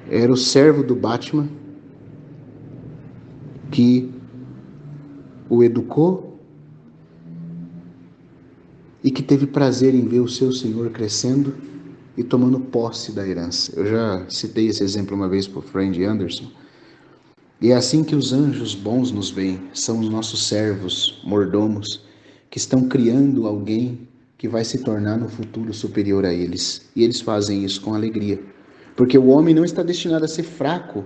era o servo do Batman, que o educou e que teve prazer em ver o seu senhor crescendo e tomando posse da herança. Eu já citei esse exemplo uma vez para o Friend Anderson. E é assim que os anjos bons nos veem, são os nossos servos, mordomos, que estão criando alguém que vai se tornar no futuro superior a eles. E eles fazem isso com alegria. Porque o homem não está destinado a ser fraco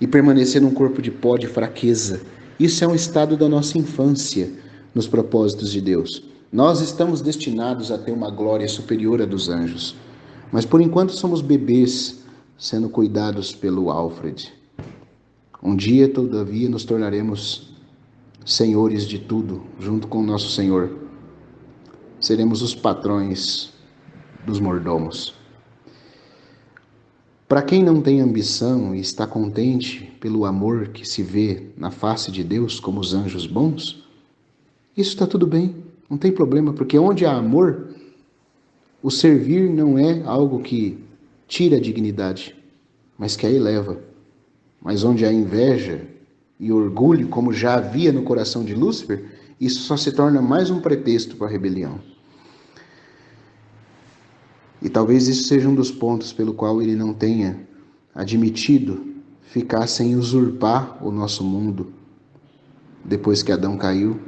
e permanecer num corpo de pó, de fraqueza. Isso é um estado da nossa infância nos propósitos de Deus. Nós estamos destinados a ter uma glória superior à dos anjos. Mas por enquanto somos bebês sendo cuidados pelo Alfred. Um dia, todavia, nos tornaremos senhores de tudo, junto com o nosso Senhor. Seremos os patrões dos mordomos. Para quem não tem ambição e está contente pelo amor que se vê na face de Deus como os anjos bons, isso está tudo bem. Não tem problema, porque onde há amor, o servir não é algo que tira a dignidade, mas que a eleva. Mas onde há inveja e orgulho, como já havia no coração de Lúcifer, isso só se torna mais um pretexto para a rebelião. E talvez isso seja um dos pontos pelo qual ele não tenha admitido ficar sem usurpar o nosso mundo depois que Adão caiu.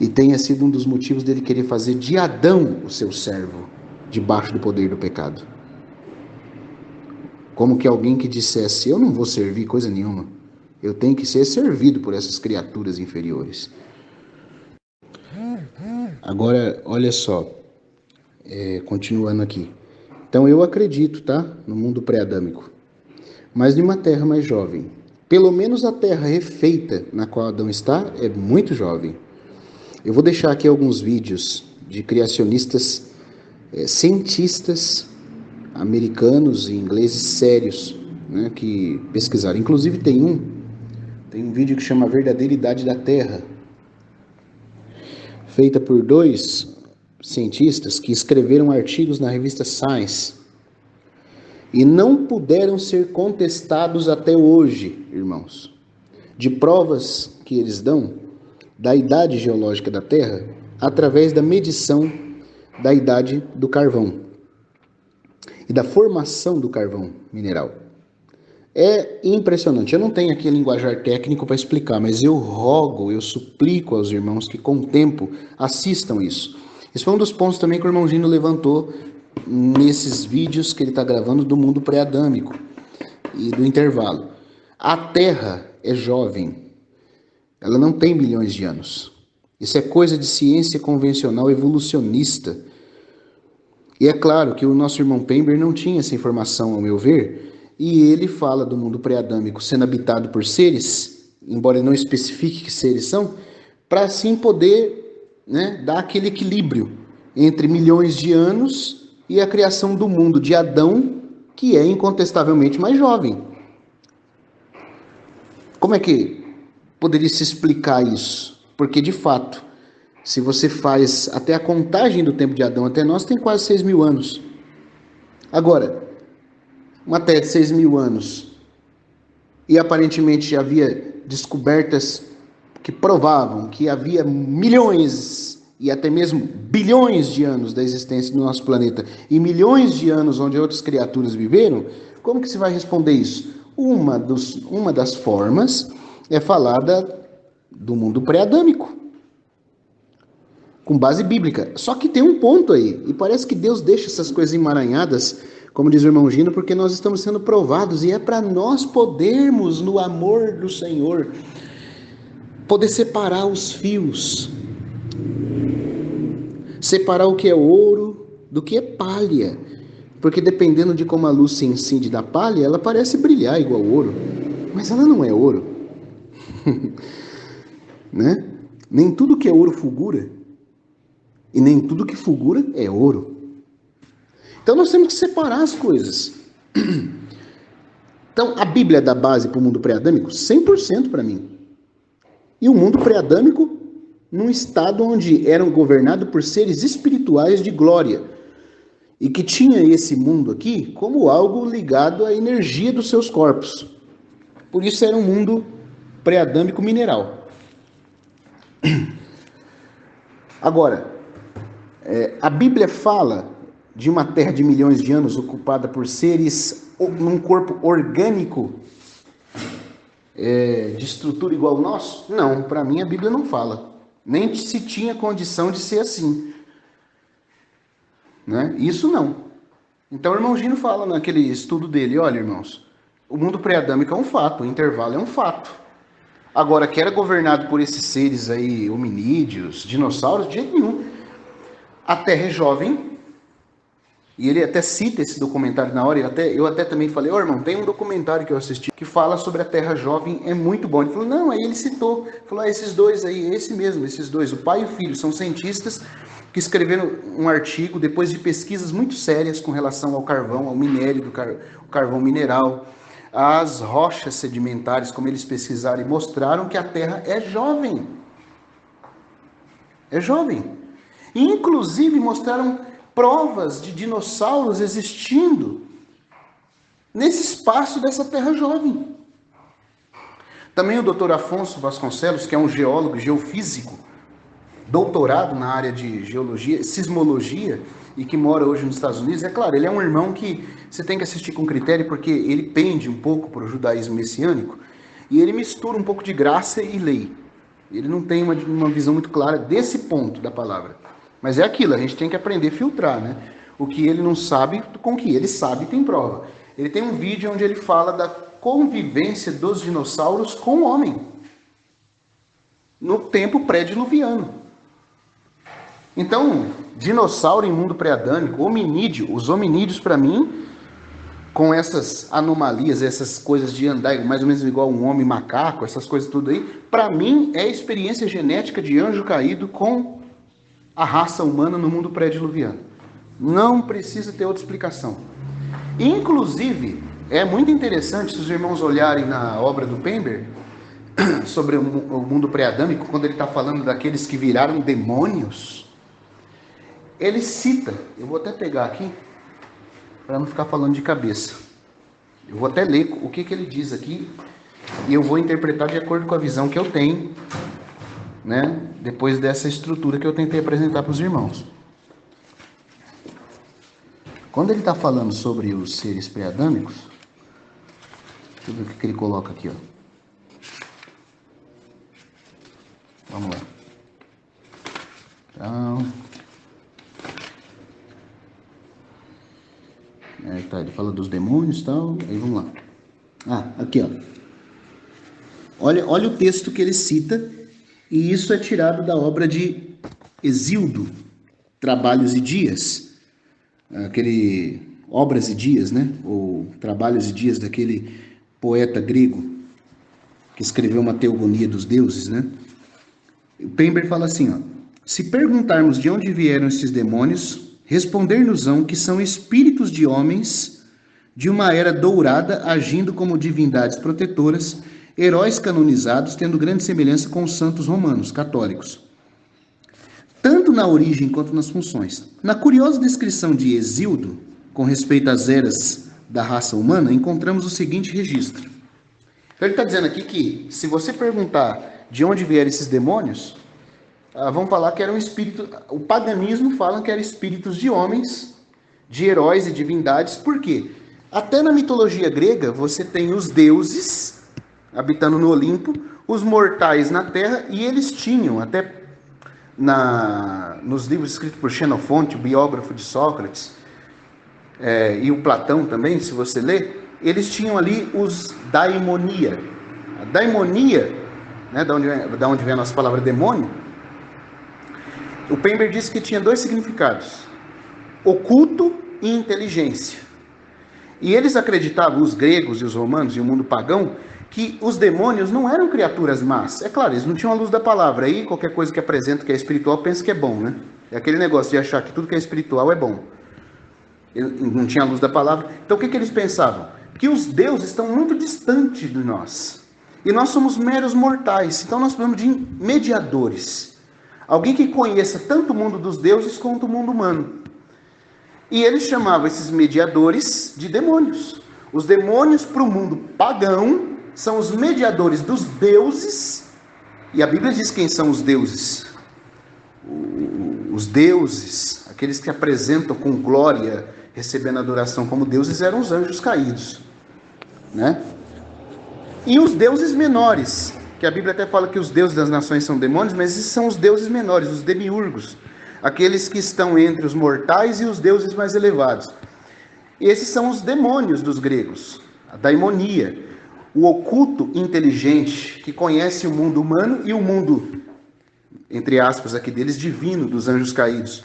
E tenha sido um dos motivos dele querer fazer de Adão o seu servo, debaixo do poder do pecado. Como que alguém que dissesse, eu não vou servir coisa nenhuma, eu tenho que ser servido por essas criaturas inferiores. Agora, olha só, continuando aqui. Então eu acredito, tá? No mundo pré-adâmico, mas em uma terra mais jovem. Pelo menos a terra refeita na qual Adão está é muito jovem. Eu vou deixar aqui alguns vídeos de criacionistas, cientistas americanos e ingleses sérios, né, que pesquisaram. Inclusive tem um vídeo que chama A Verdadeira Idade da Terra, feita por 2 cientistas que escreveram artigos na revista Science e não puderam ser contestados até hoje, irmãos, de provas que eles dão da idade geológica da Terra através da medição da idade do carvão e da formação do carvão mineral. É impressionante. Eu não tenho aqui linguajar técnico para explicar, mas eu rogo, eu suplico aos irmãos que com o tempo assistam isso. Esse foi um dos pontos também que o irmão Gino levantou nesses vídeos que ele está gravando do mundo pré-adâmico e do intervalo. A Terra é jovem. Ela não tem bilhões de anos. Isso é coisa de ciência convencional evolucionista. E é claro que o nosso irmão Pember não tinha essa informação, ao meu ver, e ele fala do mundo pré-adâmico sendo habitado por seres, embora ele não especifique que seres são, para assim poder, né, dar aquele equilíbrio entre milhões de anos e a criação do mundo de Adão, que é incontestavelmente mais jovem. Como é que poderia se explicar isso? Porque, de fato, se você faz até a contagem do tempo de Adão até nós, tem quase 6.000 anos. Agora, uma terra de 6.000 anos, e aparentemente já havia descobertas que provavam que havia milhões e até mesmo bilhões de anos da existência do nosso planeta, e milhões de anos onde outras criaturas viveram, como que se vai responder isso? Uma das formas é falar do mundo pré-adâmico, com base bíblica. Só que tem um ponto aí, e parece que Deus deixa essas coisas emaranhadas, como diz o irmão Gino, porque nós estamos sendo provados, e é para nós podermos, no amor do Senhor, poder separar os fios, separar o que é ouro do que é palha, porque dependendo de como a luz se incide da palha, ela parece brilhar igual ouro, mas ela não é ouro. Né? Nem tudo que é ouro fulgura, e nem tudo que fulgura é ouro. Então nós temos que separar as coisas. Então a Bíblia dá base para o mundo pré-adâmico 100% para mim. E o mundo pré-adâmico num estado onde eram governados por seres espirituais de glória, e que tinha esse mundo aqui como algo ligado à energia dos seus corpos. Por isso era um mundo pré-adâmico mineral. Agora, a Bíblia fala de uma terra de milhões de anos ocupada por seres num corpo orgânico de estrutura igual ao nosso? Não, para mim a Bíblia não fala. Nem se tinha condição de ser assim. Né? Isso não. Então o irmão Gino fala naquele estudo dele, olha irmãos, o mundo pré-adâmico é um fato, o intervalo é um fato. Agora, que era governado por esses seres aí, hominídeos, dinossauros, de jeito nenhum. A Terra é jovem, e ele até cita esse documentário na hora, eu até também falei, irmão, tem um documentário que eu assisti que fala sobre a Terra jovem, é muito bom. Ele falou, não, aí ele citou, falou, esses dois aí, esse mesmo, esses dois, o pai e o filho, são cientistas que escreveram um artigo depois de pesquisas muito sérias com relação ao carvão, ao minério do carvão mineral, às rochas sedimentares, como eles pesquisaram e mostraram que a Terra é jovem. É jovem. E, inclusive, mostraram provas de dinossauros existindo nesse espaço dessa terra jovem. Também o Dr. Afonso Vasconcelos, que é um geólogo geofísico, doutorado na área de geologia, sismologia, e que mora hoje nos Estados Unidos. É claro, ele é um irmão que você tem que assistir com critério, porque ele pende um pouco para o judaísmo messiânico, e ele mistura um pouco de graça e lei. Ele não tem uma visão muito clara desse ponto da palavra. Mas é aquilo, a gente tem que aprender a filtrar, né? O que ele não sabe, com o que ele sabe tem prova. Ele tem um vídeo onde ele fala da convivência dos dinossauros com o homem, no tempo pré-diluviano. Então, dinossauro em mundo pré-adâmico, hominídeo, os hominídeos para mim, com essas anomalias, essas coisas de andar mais ou menos igual um homem macaco, essas coisas tudo aí, para mim é experiência genética de anjo caído com a raça humana no mundo pré-diluviano. Não precisa ter outra explicação. Inclusive, é muito interessante se os irmãos olharem na obra do Pember sobre o mundo pré-adâmico, quando ele está falando daqueles que viraram demônios, ele cita, eu vou até pegar aqui, para não ficar falando de cabeça. Eu vou até ler o que ele diz aqui, e eu vou interpretar de acordo com a visão que eu tenho, né, depois dessa estrutura que eu tentei apresentar para os irmãos. Quando ele está falando sobre os seres pré-adâmicos, deixa eu ver o que ele coloca aqui, ó. Vamos lá. Então, ele fala dos demônios e tal, aí vamos lá. Aqui, ó. Olha o texto que ele cita, e isso é tirado da obra de Hesíodo, Trabalhos e Dias, aquele Obras e Dias, né? Ou Trabalhos e Dias daquele poeta grego que escreveu uma teogonia dos deuses, né? O Pember fala assim, ó: se perguntarmos de onde vieram esses demônios, responder-nos-ão que são espíritos de homens de uma era dourada, agindo como divindades protetoras, heróis canonizados, tendo grande semelhança com os santos romanos, católicos, tanto na origem quanto nas funções. Na curiosa descrição de Hesíodo, com respeito às eras da raça humana, encontramos o seguinte registro. Então ele está dizendo aqui que, se você perguntar de onde vieram esses demônios, vão falar que eram espíritos. O paganismo fala que eram espíritos de homens, de heróis e divindades. Por quê? Até na mitologia grega, você tem os deuses habitando no Olimpo, os mortais na Terra, e eles tinham, até nos livros escritos por Xenofonte, o biógrafo de Sócrates, e o Platão também, se você ler, eles tinham ali os daimonia. A daimonia, né, da onde vem a nossa palavra demônio, o Pember disse que tinha dois significados: oculto e inteligência. E eles acreditavam, os gregos e os romanos e o mundo pagão, que os demônios não eram criaturas más. É claro, eles não tinham a luz da palavra. Aí qualquer coisa que apresenta que é espiritual, pensa que é bom, né? É aquele negócio de achar que tudo que é espiritual é bom. Ele não tinha a luz da palavra. Então o que eles pensavam? Que os deuses estão muito distantes de nós. E nós somos meros mortais. Então nós precisamos de mediadores. Alguém que conheça tanto o mundo dos deuses quanto o mundo humano. E eles chamavam esses mediadores de demônios. Os demônios para o mundo pagão são os mediadores dos deuses. E a Bíblia diz quem são os deuses. Os deuses, aqueles que apresentam com glória, recebendo adoração como deuses, eram os anjos caídos, né? E os deuses menores, que a Bíblia até fala que os deuses das nações são demônios, mas esses são os deuses menores, os demiurgos, aqueles que estão entre os mortais e os deuses mais elevados. E esses são os demônios dos gregos, a daimonia, o oculto inteligente, que conhece o mundo humano e o mundo, entre aspas aqui deles, divino, dos anjos caídos,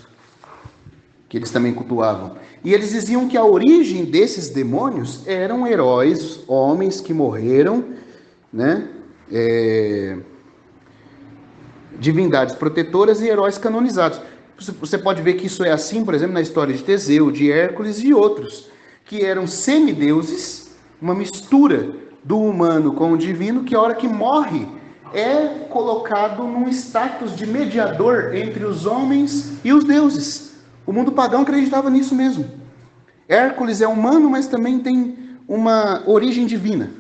que eles também cultuavam. E eles diziam que a origem desses demônios eram heróis, homens que morreram, né? Divindades protetoras e heróis canonizados. Você pode ver que isso é assim, por exemplo, na história de Teseu, de Hércules e outros, que eram semideuses, uma mistura do humano com o divino, que a hora que morre, é colocado num status de mediador entre os homens e os deuses. O mundo pagão acreditava nisso mesmo. Hércules é humano, mas também tem uma origem divina,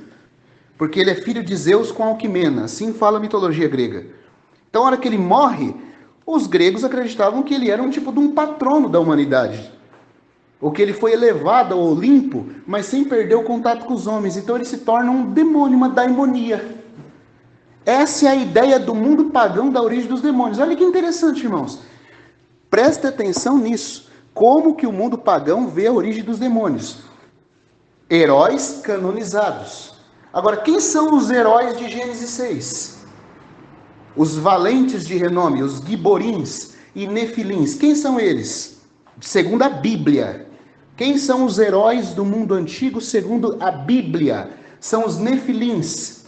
porque ele é filho de Zeus com Alquimena, assim fala a mitologia grega. Então, na hora que ele morre, os gregos acreditavam que ele era um tipo de um patrono da humanidade, ou que ele foi elevado ao Olimpo, mas sem perder o contato com os homens. Então ele se torna um demônio, uma daimonia. Essa é a ideia do mundo pagão da origem dos demônios. Olha que interessante, irmãos. Preste atenção nisso. Como que o mundo pagão vê a origem dos demônios? Heróis canonizados. Agora, quem são os heróis de Gênesis 6? Os valentes de renome, os giborins e nefilins. Quem são eles? Segundo a Bíblia. Quem são os heróis do mundo antigo segundo a Bíblia? São os nefilins.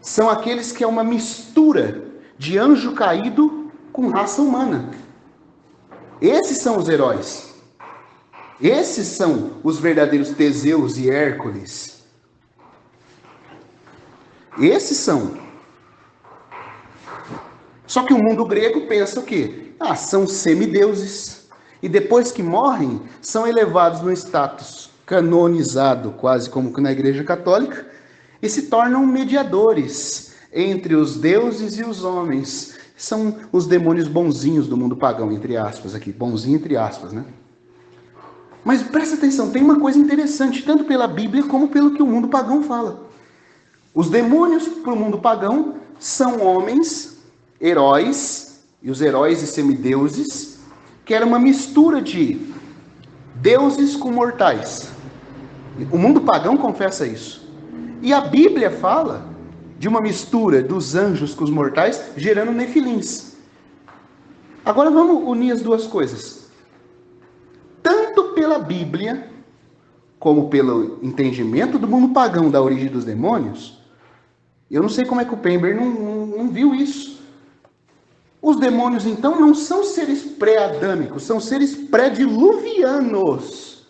São aqueles que é uma mistura de anjo caído com raça humana. Esses são os heróis. Esses são os verdadeiros Teseus e Hércules. Esses são. Só que o mundo grego pensa o quê? São semideuses. E depois que morrem, são elevados no status canonizado, quase como na Igreja Católica, e se tornam mediadores entre os deuses e os homens. São os demônios bonzinhos do mundo pagão, entre aspas aqui. Bonzinho entre aspas, né? Mas presta atenção, tem uma coisa interessante, tanto pela Bíblia como pelo que o mundo pagão fala. Os demônios para o mundo pagão são homens, heróis, e os heróis e semideuses, que era uma mistura de deuses com mortais. O mundo pagão confessa isso. E a Bíblia fala de uma mistura dos anjos com os mortais, gerando nefilins. Agora vamos unir as duas coisas. Tanto pela Bíblia, como pelo entendimento do mundo pagão da origem dos demônios, eu não sei como é que o Pember não viu isso. Os demônios, então, não são seres pré-adâmicos, são seres pré-diluvianos.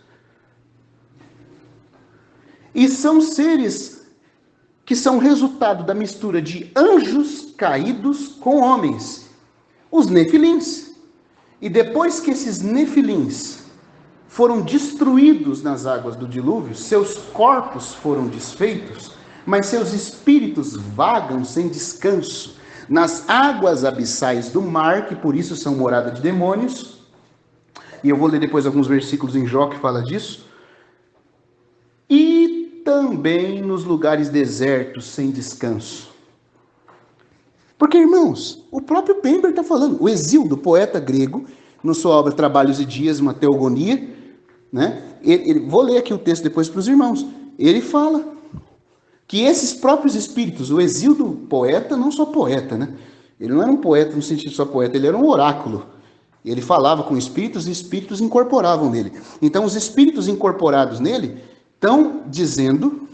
E são seres que são resultado da mistura de anjos caídos com homens, os nefilins. E depois que esses nefilins foram destruídos nas águas do dilúvio, seus corpos foram desfeitos, mas seus espíritos vagam sem descanso nas águas abissais do mar, que por isso são morada de demônios. E eu vou ler depois alguns versículos em Jó que fala disso. E também nos lugares desertos sem descanso. Porque, irmãos, o próprio Pember está falando. O Hesíodo, poeta grego, na sua obra Trabalhos e Dias, uma teogonia, né? Vou ler aqui o texto depois para os irmãos. Ele fala que esses próprios espíritos, o Hesíodo poeta, não só poeta, né? Ele não era um poeta no sentido de só poeta, ele era um oráculo. Ele falava com espíritos e espíritos incorporavam nele. Então, os espíritos incorporados nele estão dizendo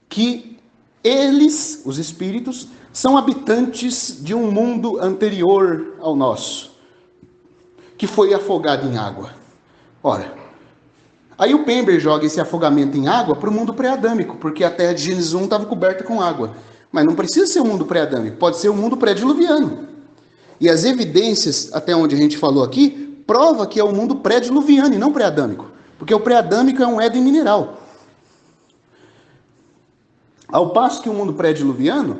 que eles, os espíritos, são habitantes de um mundo anterior ao nosso, que foi afogado em água. Ora, aí o Pember joga esse afogamento em água para o mundo pré-adâmico, porque a terra de Gênesis 1 estava coberta com água. Mas não precisa ser o mundo pré-adâmico, pode ser o mundo pré-diluviano. E as evidências, até onde a gente falou aqui, prova que é o mundo pré-diluviano e não pré-adâmico. Porque o pré-adâmico é um Éden mineral. Ao passo que o mundo pré-diluviano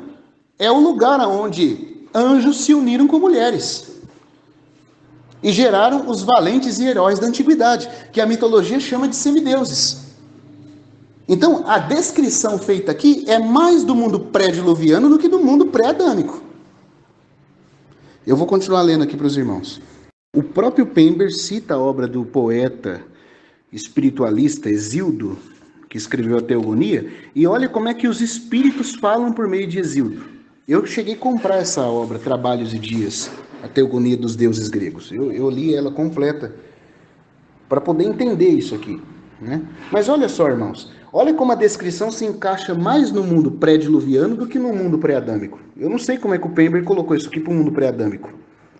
é o lugar onde anjos se uniram com mulheres. E geraram os valentes e heróis da antiguidade, que a mitologia chama de semideuses. Então, a descrição feita aqui é mais do mundo pré-diluviano do que do mundo pré-adâmico. Eu vou continuar lendo aqui para os irmãos. O próprio Pember cita a obra do poeta espiritualista Hesíodo, que escreveu a Teogonia, e olha como é que os espíritos falam por meio de Hesíodo. Eu cheguei a comprar essa obra, Trabalhos e Dias, a Teogonia dos Deuses Gregos. Eu li ela completa para poder entender isso aqui, né? Mas olha só, irmãos, olha como a descrição se encaixa mais no mundo pré-diluviano do que no mundo pré-adâmico. Eu não sei como é que o Pember colocou isso aqui para o mundo pré-adâmico.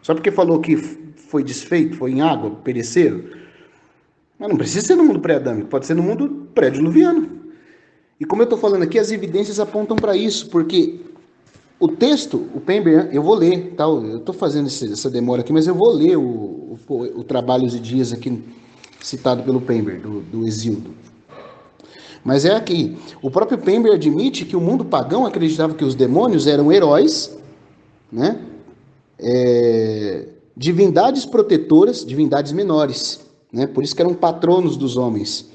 Só porque falou que foi desfeito, foi em água, pereceram. Mas não precisa ser no mundo pré-adâmico, pode ser no mundo pré-diluviano. E como eu estou falando aqui, as evidências apontam para isso, porque O texto, o Pember, eu vou ler, tá? Eu estou fazendo essa demora aqui, mas eu vou ler o Trabalhos e Dias aqui, citado pelo Pember, do Hesíodo. Mas é aqui, o próprio Pember admite que o mundo pagão acreditava que os demônios eram heróis, né? Divindades protetoras, divindades menores, né? Por isso que eram patronos dos homens.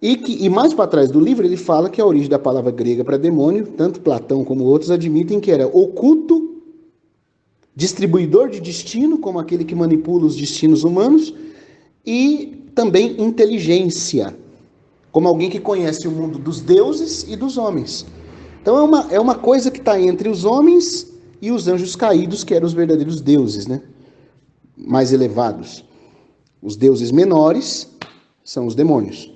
E mais para trás do livro ele fala que a origem da palavra grega para demônio, tanto Platão como outros admitem que era oculto, distribuidor de destino, como aquele que manipula os destinos humanos, e também inteligência, como alguém que conhece o mundo dos deuses e dos homens. Então é uma coisa que está entre os homens e os anjos caídos, que eram os verdadeiros deuses, né? Mais elevados. Os deuses menores são os demônios.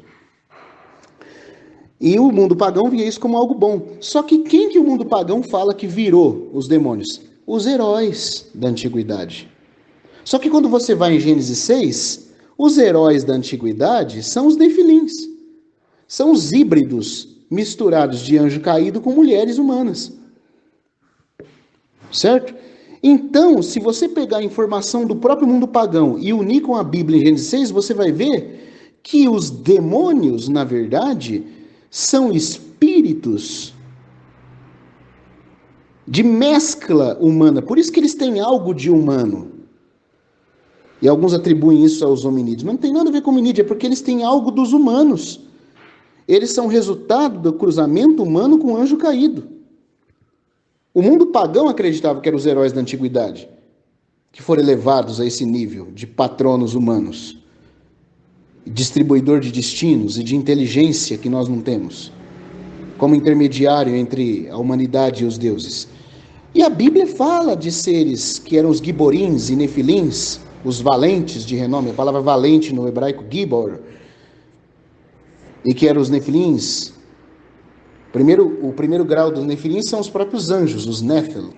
E o mundo pagão via isso como algo bom. Só que quem que o mundo pagão fala que virou os demônios? Os heróis da antiguidade. Só que quando você vai em Gênesis 6, os heróis da antiguidade são os nefilins. São os híbridos misturados de anjo caído com mulheres humanas. Certo? Então, se você pegar a informação do próprio mundo pagão e unir com a Bíblia em Gênesis 6, você vai ver que os demônios, na verdade, são espíritos de mescla humana. Por isso que eles têm algo de humano. E alguns atribuem isso aos hominídeos. Mas não tem nada a ver com hominídeo, é porque eles têm algo dos humanos. Eles são resultado do cruzamento humano com o anjo caído. O mundo pagão acreditava que eram os heróis da antiguidade, que foram elevados a esse nível de patronos humanos, distribuidor de destinos e de inteligência que nós não temos, como intermediário entre a humanidade e os deuses. E a Bíblia fala de seres que eram os giborins e nefilins, os valentes de renome, a palavra valente no hebraico, gibor, e que eram os nefilins. O primeiro grau dos nefilins são os próprios anjos, os nefil,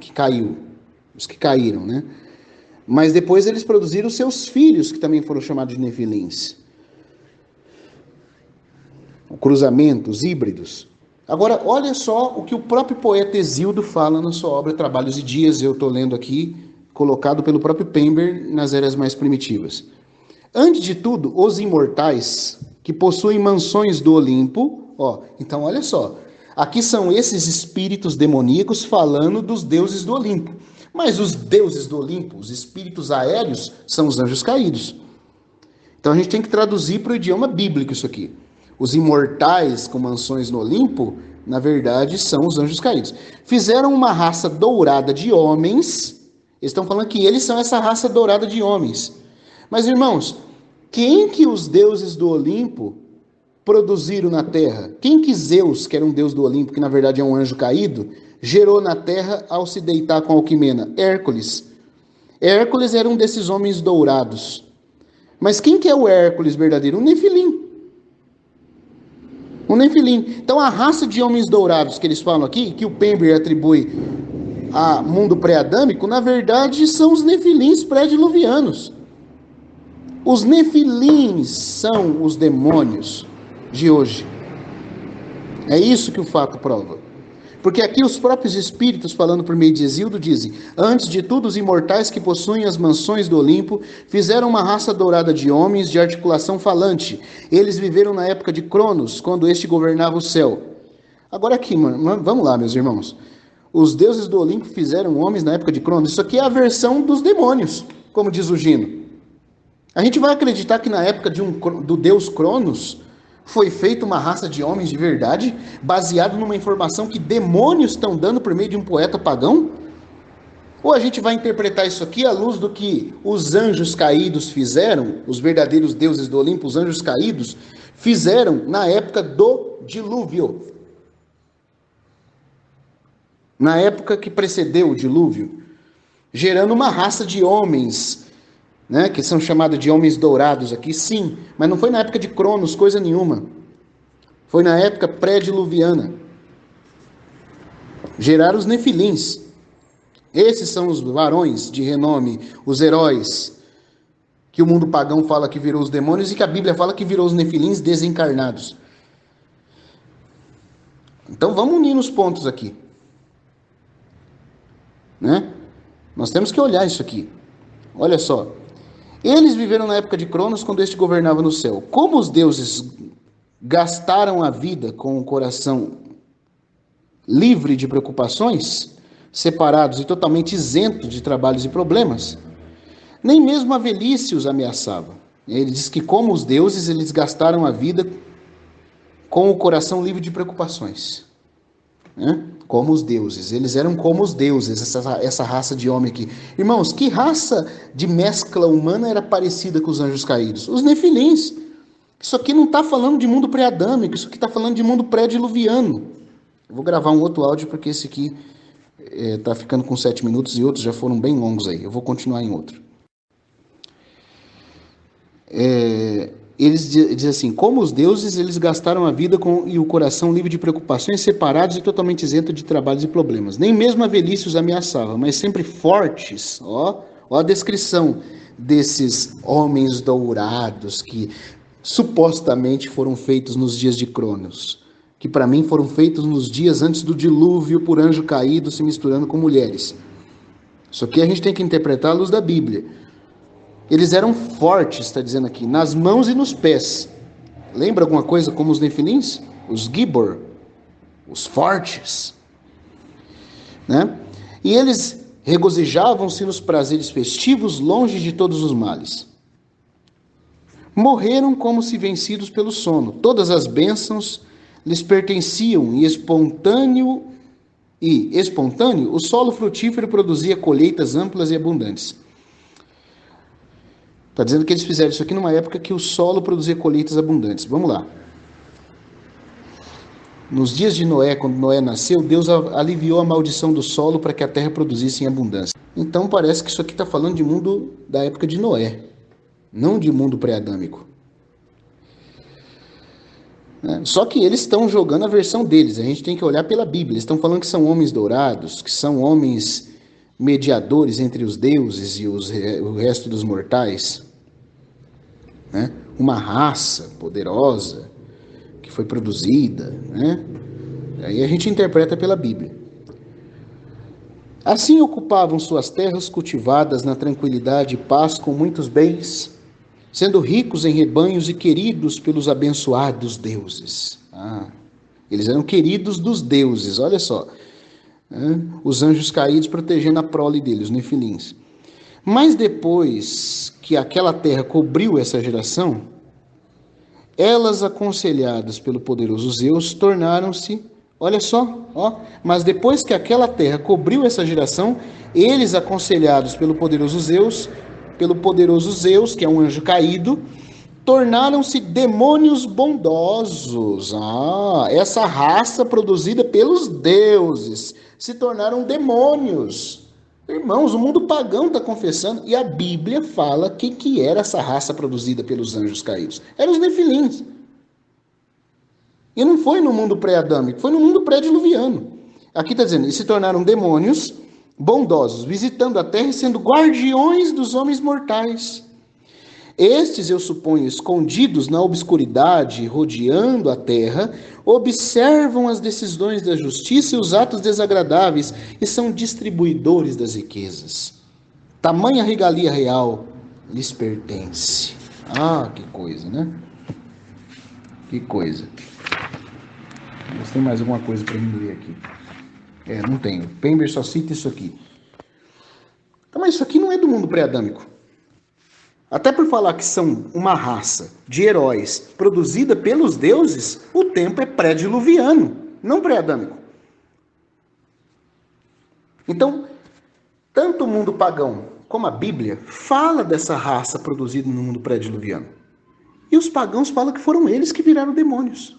os que caíram, né? Mas depois eles produziram seus filhos, que também foram chamados de nefilins. O cruzamento, os híbridos. Agora, olha só o que o próprio poeta Hesíodo fala na sua obra Trabalhos e Dias, eu estou lendo aqui, colocado pelo próprio Pember nas eras mais primitivas. Antes de tudo, os imortais, que possuem mansões do Olimpo, então olha só, aqui são esses espíritos demoníacos falando dos deuses do Olimpo. Mas os deuses do Olimpo, os espíritos aéreos, são os anjos caídos. Então a gente tem que traduzir para o idioma bíblico isso aqui. Os imortais com mansões no Olimpo, na verdade, são os anjos caídos. Fizeram uma raça dourada de homens. Eles estão falando que eles são essa raça dourada de homens. Mas, irmãos, quem que os deuses do Olimpo produziram na terra? Quem que Zeus, que era um deus do Olimpo, que na verdade é um anjo caído, gerou na terra ao se deitar com Alquimena? Hércules. Hércules era um desses homens dourados. Mas quem que é o Hércules verdadeiro? Um nefilim. Um nefilim. Então a raça de homens dourados que eles falam aqui, que o Pember atribui a mundo pré-adâmico, na verdade são os nefilins pré-diluvianos. Os nefilins são os demônios de hoje. É isso que o fato prova. Porque aqui os próprios espíritos, falando por meio de Hesíodo, dizem: antes de tudo, os imortais que possuem as mansões do Olimpo fizeram uma raça dourada de homens de articulação falante. Eles viveram na época de Cronos, quando este governava o céu. Agora aqui, vamos lá, meus irmãos. Os deuses do Olimpo fizeram homens na época de Cronos. Isso aqui é a versão dos demônios, como diz o Gino. A gente vai acreditar que na época do deus Cronos foi feita uma raça de homens de verdade, baseado numa informação que demônios estão dando por meio de um poeta pagão? Ou a gente vai interpretar isso aqui à luz do que os anjos caídos fizeram, os verdadeiros deuses do Olimpo, os anjos caídos, fizeram na época do dilúvio? Na época que precedeu o dilúvio, gerando uma raça de homens, né, que são chamados de homens dourados aqui, sim, mas não foi na época de Cronos, coisa nenhuma. Foi na época pré-diluviana. Geraram os nefilins. Esses são os varões de renome, os heróis, que o mundo pagão fala que virou os demônios e que a Bíblia fala que virou os nefilins desencarnados. Então vamos unir nos pontos aqui. né? Nós temos que olhar isso aqui. Olha só. Eles viveram na época de Cronos, quando este governava no céu. Como os deuses gastaram a vida com o coração livre de preocupações, separados e totalmente isentos de trabalhos e problemas, nem mesmo a velhice os ameaçava. Ele diz que, como os deuses, eles gastaram a vida com o coração livre de preocupações. Né? Como os deuses. Eles eram como os deuses, essa raça de homem aqui. Irmãos, que raça de mescla humana era parecida com os anjos caídos? Os nefilins. Isso aqui não está falando de mundo pré-adâmico, isso aqui está falando de mundo pré-diluviano. Eu vou gravar um outro áudio, porque esse aqui está ficando com 7 minutos e outros já foram bem longos aí. Eu vou continuar em outro. Eles dizem assim, como os deuses, eles gastaram a vida e o coração livre de preocupações, separados e totalmente isentos de trabalhos e problemas. Nem mesmo a velhice os ameaçava, mas sempre fortes. Ó a descrição desses homens dourados que supostamente foram feitos nos dias de Cronos, que para mim foram feitos nos dias antes do dilúvio por anjo caído se misturando com mulheres. Isso aqui a gente tem que interpretar à luz da Bíblia. Eles eram fortes, está dizendo aqui, nas mãos e nos pés. Lembra alguma coisa como os nefilins? Os Gibor, os fortes. Né? E eles regozijavam-se nos prazeres festivos, longe de todos os males. Morreram como se vencidos pelo sono. Todas as bênçãos lhes pertenciam e espontâneo, o solo frutífero produzia colheitas amplas e abundantes. Está dizendo que eles fizeram isso aqui numa época que o solo produzia colheitas abundantes. Vamos lá. Nos dias de Noé, quando Noé nasceu, Deus aliviou a maldição do solo para que a terra produzisse em abundância. Então parece que isso aqui está falando de mundo da época de Noé, não de mundo pré-adâmico. Só que eles estão jogando a versão deles, a gente tem que olhar pela Bíblia. Eles estão falando que são homens dourados, que são homens mediadores entre os deuses e o resto dos mortais. Né? Uma raça poderosa que foi produzida. Né? Aí a gente interpreta pela Bíblia. Assim ocupavam suas terras cultivadas na tranquilidade e paz com muitos bens, sendo ricos em rebanhos e queridos pelos abençoados deuses. Eles eram queridos dos deuses, olha só. Os anjos caídos protegendo a prole deles, os nefilins. Mas depois que aquela terra cobriu essa geração, elas, aconselhadas pelo poderoso Zeus, tornaram-se, olha só, mas depois que aquela terra cobriu essa geração, eles, aconselhados pelo poderoso Zeus, que é um anjo caído, tornaram-se demônios bondosos. Essa raça produzida pelos deuses se tornaram demônios. Irmãos, o mundo pagão está confessando, e a Bíblia fala que era essa raça produzida pelos anjos caídos. Eram os nefilins. E não foi no mundo pré-adâmico, foi no mundo pré-diluviano. Aqui está dizendo, eles se tornaram demônios bondosos, visitando a terra e sendo guardiões dos homens mortais. Estes, eu suponho, escondidos na obscuridade, rodeando a terra, observam as decisões da justiça e os atos desagradáveis e são distribuidores das riquezas. Tamanha regalia real lhes pertence. Que coisa, né? Que coisa. Mas tem mais alguma coisa para mim ler aqui? Não tenho. Pember só cita isso aqui. Então, mas isso aqui não é do mundo pré-adâmico. Até por falar que são uma raça de heróis produzida pelos deuses, o tempo é pré-diluviano, não pré-adâmico. Então, tanto o mundo pagão como a Bíblia fala dessa raça produzida no mundo pré-diluviano. E os pagãos falam que foram eles que viraram demônios.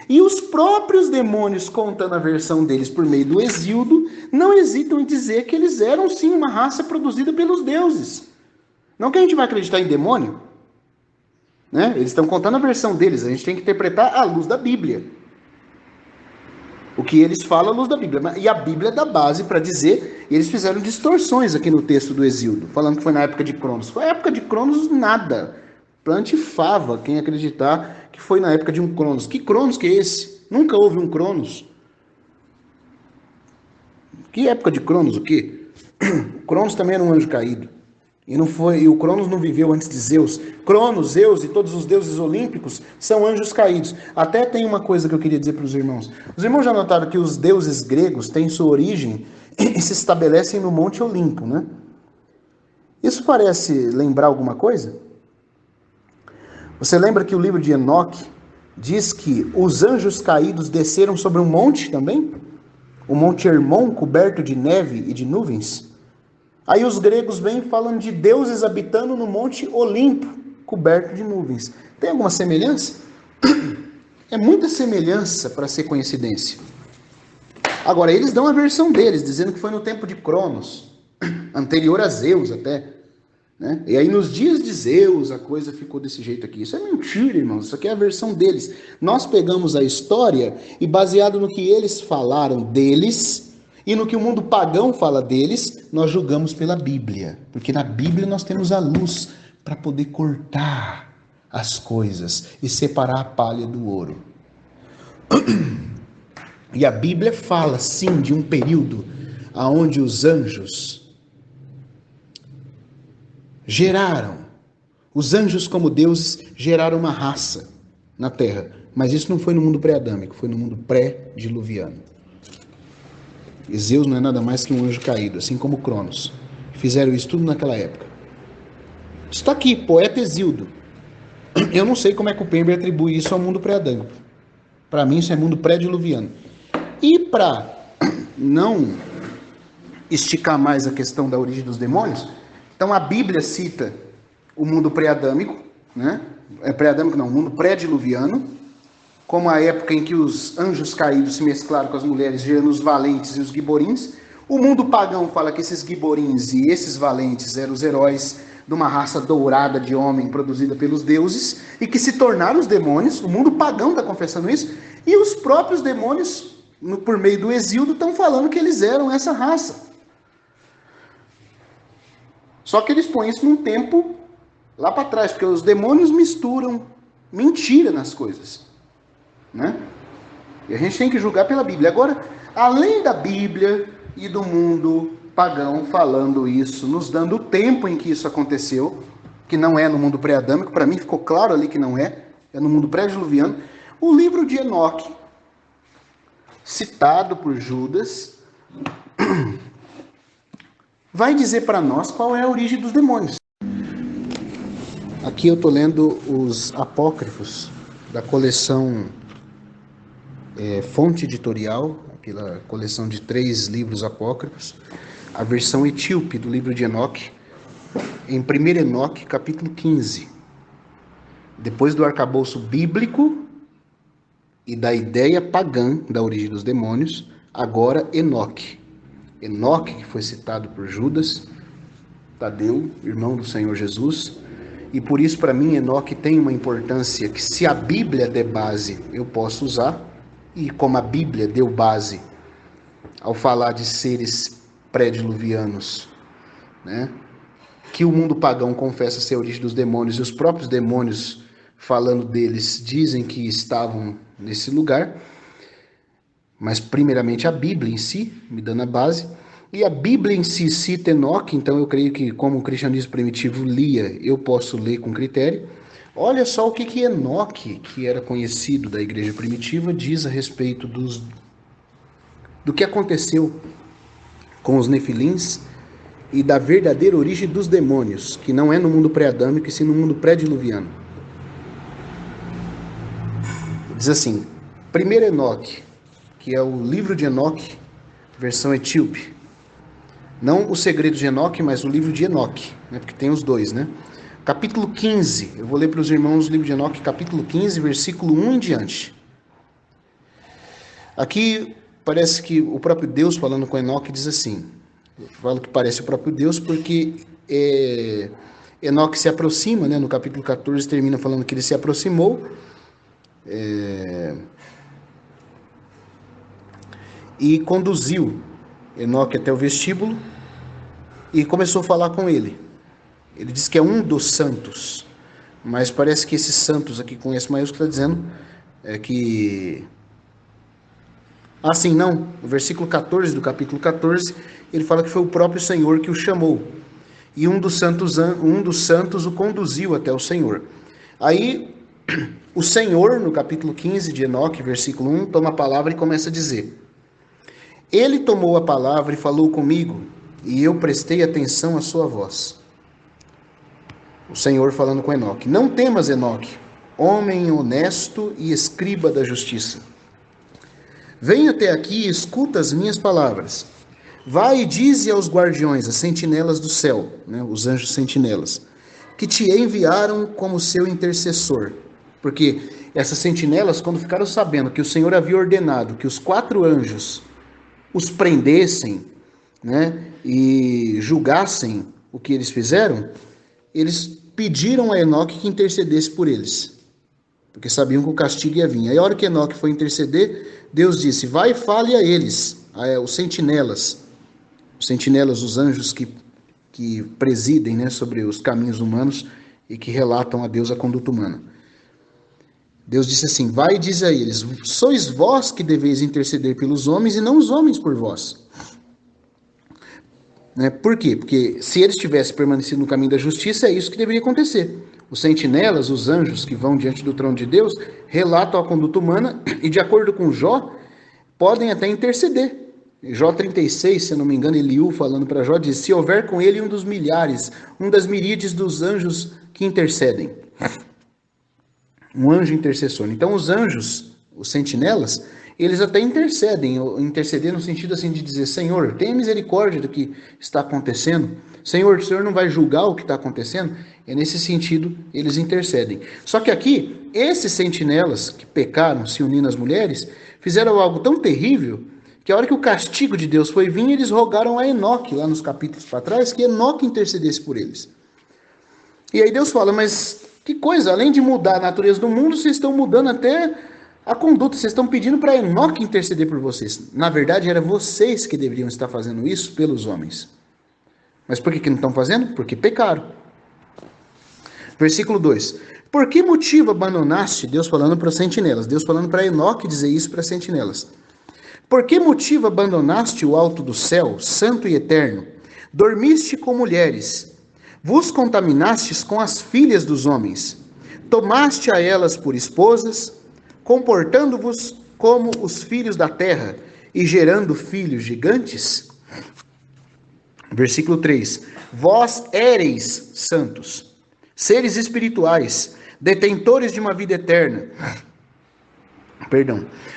E os próprios demônios, contando a versão deles por meio do Hesíodo, não hesitam em dizer que eles eram sim uma raça produzida pelos deuses. Não que a gente vai acreditar em demônio, né? Eles estão contando a versão deles, a gente tem que interpretar à luz da Bíblia. O que eles falam à luz da Bíblia. E a Bíblia dá base para dizer, e eles fizeram distorções aqui no texto do Hesíodo, falando que foi na época de Cronos. Foi na época de Cronos nada. Plante fava quem acreditar que foi na época de um Cronos. Que Cronos que é esse? Nunca houve um Cronos. Que época de Cronos, o quê? O Cronos também era um anjo caído. E o Cronos não viveu antes de Zeus. Cronos, Zeus e todos os deuses olímpicos são anjos caídos. Até tem uma coisa que eu queria dizer para os irmãos. Os irmãos já notaram que os deuses gregos têm sua origem e se estabelecem no Monte Olimpo, né? Isso parece lembrar alguma coisa? Você lembra que o livro de Enoque diz que os anjos caídos desceram sobre um monte também? O Monte Hermon, coberto de neve e de nuvens? Aí os gregos vêm falando de deuses habitando no Monte Olimpo, coberto de nuvens. Tem alguma semelhança? É muita semelhança para ser coincidência. Agora, eles dão a versão deles, dizendo que foi no tempo de Cronos, anterior a Zeus até. Né? E aí nos dias de Zeus a coisa ficou desse jeito aqui. Isso é mentira, irmãos. Isso aqui é a versão deles. Nós pegamos a história e baseado no que eles falaram deles e no que o mundo pagão fala deles, nós julgamos pela Bíblia. Porque na Bíblia nós temos a luz para poder cortar as coisas e separar a palha do ouro. E a Bíblia fala sim de um período onde os anjos os anjos como deuses geraram uma raça na terra, mas isso não foi no mundo pré-adâmico, foi no mundo pré-diluviano. E Zeus não é nada mais que um anjo caído, assim como Cronos. Fizeram isso tudo naquela época. Está aqui, poeta Hesíodo. Eu não sei como é que o Pember atribui isso ao mundo pré-adâmico. Para mim isso é mundo pré-diluviano. E para não esticar mais a questão da origem dos demônios, então a Bíblia cita o mundo pré-adâmico, né? Pré-adâmico não, o mundo pré-diluviano, como a época em que os anjos caídos se mesclaram com as mulheres, gerando os valentes e os giborins. O mundo pagão fala que esses giborins e esses valentes eram os heróis de uma raça dourada de homem produzida pelos deuses e que se tornaram os demônios. O mundo pagão está confessando isso. E os próprios demônios, por meio do Hesíodo, estão falando que eles eram essa raça. Só que eles põem isso num tempo lá para trás, porque os demônios misturam mentira nas coisas, né? E a gente tem que julgar pela Bíblia. Agora, além da Bíblia e do mundo pagão falando isso, nos dando o tempo em que isso aconteceu, que não é no mundo pré-adâmico, para mim ficou claro ali que não é no mundo pré-diluviano, o livro de Enoque, citado por Judas, vai dizer para nós qual é a origem dos demônios. Aqui eu estou lendo os apócrifos da coleção Fonte Editorial, aquela coleção de 3 livros apócrifos, a versão etíope do livro de Enoque, em 1 Enoque, capítulo 15. Depois do arcabouço bíblico e da ideia pagã da origem dos demônios, agora Enoque. Enoque, que foi citado por Judas, Tadeu, irmão do Senhor Jesus, e por isso para mim Enoque tem uma importância que se a Bíblia der base eu posso usar, e como a Bíblia deu base ao falar de seres pré-diluvianos, né, que o mundo pagão confessa ser a origem dos demônios, e os próprios demônios falando deles dizem que estavam nesse lugar, mas primeiramente a Bíblia em si, me dando a base, e a Bíblia em si cita Enoque, então eu creio que como o cristianismo primitivo lia, eu posso ler com critério. Olha só o que Enoque, que era conhecido da igreja primitiva, diz a respeito do que aconteceu com os nefilins e da verdadeira origem dos demônios, que não é no mundo pré-adâmico, e sim no mundo pré-diluviano. Diz assim, 1 Enoque, que é o livro de Enoque, versão etíope. Não o segredo de Enoque, mas o livro de Enoque, né? Porque tem os dois, né? Capítulo 15, eu vou ler para os irmãos o livro de Enoque, capítulo 15, versículo 1 em diante. Aqui parece que o próprio Deus falando com Enoque diz assim, eu falo que parece o próprio Deus porque Enoque se aproxima, né? No capítulo 14 termina falando que ele se aproximou, e conduziu Enoque até o vestíbulo e começou a falar com ele. Ele diz que é um dos santos, mas parece que esses santos aqui com S maiúsculo está dizendo que Assim, não. No versículo 14 do capítulo 14, ele fala que foi o próprio Senhor que o chamou. E um dos santos o conduziu até o Senhor. Aí, o Senhor, no capítulo 15 de Enoque, versículo 1, toma a palavra e começa a dizer: Ele tomou a palavra e falou comigo, e eu prestei atenção à sua voz. O Senhor falando com Enoque: Não temas, Enoque, homem honesto e escriba da justiça. Venha até aqui e escuta as minhas palavras. Vai e dize aos guardiões, as sentinelas do céu, né, os anjos sentinelas, que te enviaram como seu intercessor. Porque essas sentinelas, quando ficaram sabendo que o Senhor havia ordenado que os 4 anjos os prendessem, né, e julgassem o que eles fizeram, eles pediram a Enoque que intercedesse por eles, porque sabiam que o castigo ia vir. Aí a hora que Enoque foi interceder, Deus disse: vai e fale a eles, os sentinelas, os anjos que presidem, né, sobre os caminhos humanos e que relatam a Deus a conduta humana. Deus disse assim: vai e diz a eles, sois vós que deveis interceder pelos homens e não os homens por vós. Né? Por quê? Porque se eles tivessem permanecido no caminho da justiça, é isso que deveria acontecer. Os sentinelas, os anjos que vão diante do trono de Deus, relatam a conduta humana e, de acordo com Jó, podem até interceder. Jó 36, se eu não me engano, Eliú falando para Jó, diz: se houver com ele um dos milhares, um das miríades dos anjos que intercedem. Um anjo intercessor. Então os anjos, os sentinelas, eles até interceder no sentido assim de dizer: Senhor, tenha misericórdia do que está acontecendo. Senhor, o Senhor não vai julgar o que está acontecendo? É nesse sentido, eles intercedem. Só que aqui, esses sentinelas que pecaram, se unindo às mulheres, fizeram algo tão terrível, que a hora que o castigo de Deus foi vir, eles rogaram a Enoque, lá nos capítulos para trás, que Enoque intercedesse por eles. E aí Deus fala: mas que coisa, além de mudar a natureza do mundo, vocês estão mudando até a conduta, vocês estão pedindo para Enoque interceder por vocês. Na verdade, era vocês que deveriam estar fazendo isso pelos homens. Mas por que não estão fazendo? Porque pecaram. Versículo 2. Por que motivo abandonaste, Deus falando para as sentinelas, Deus falando para Enoque dizer isso para as sentinelas. Por que motivo abandonaste o alto do céu, santo e eterno? Dormiste com mulheres, vos contaminastes com as filhas dos homens, tomaste a elas por esposas, comportando-vos como os filhos da terra e gerando filhos gigantes? Versículo 3. Vós éreis santos, seres espirituais, detentores de uma vida eterna.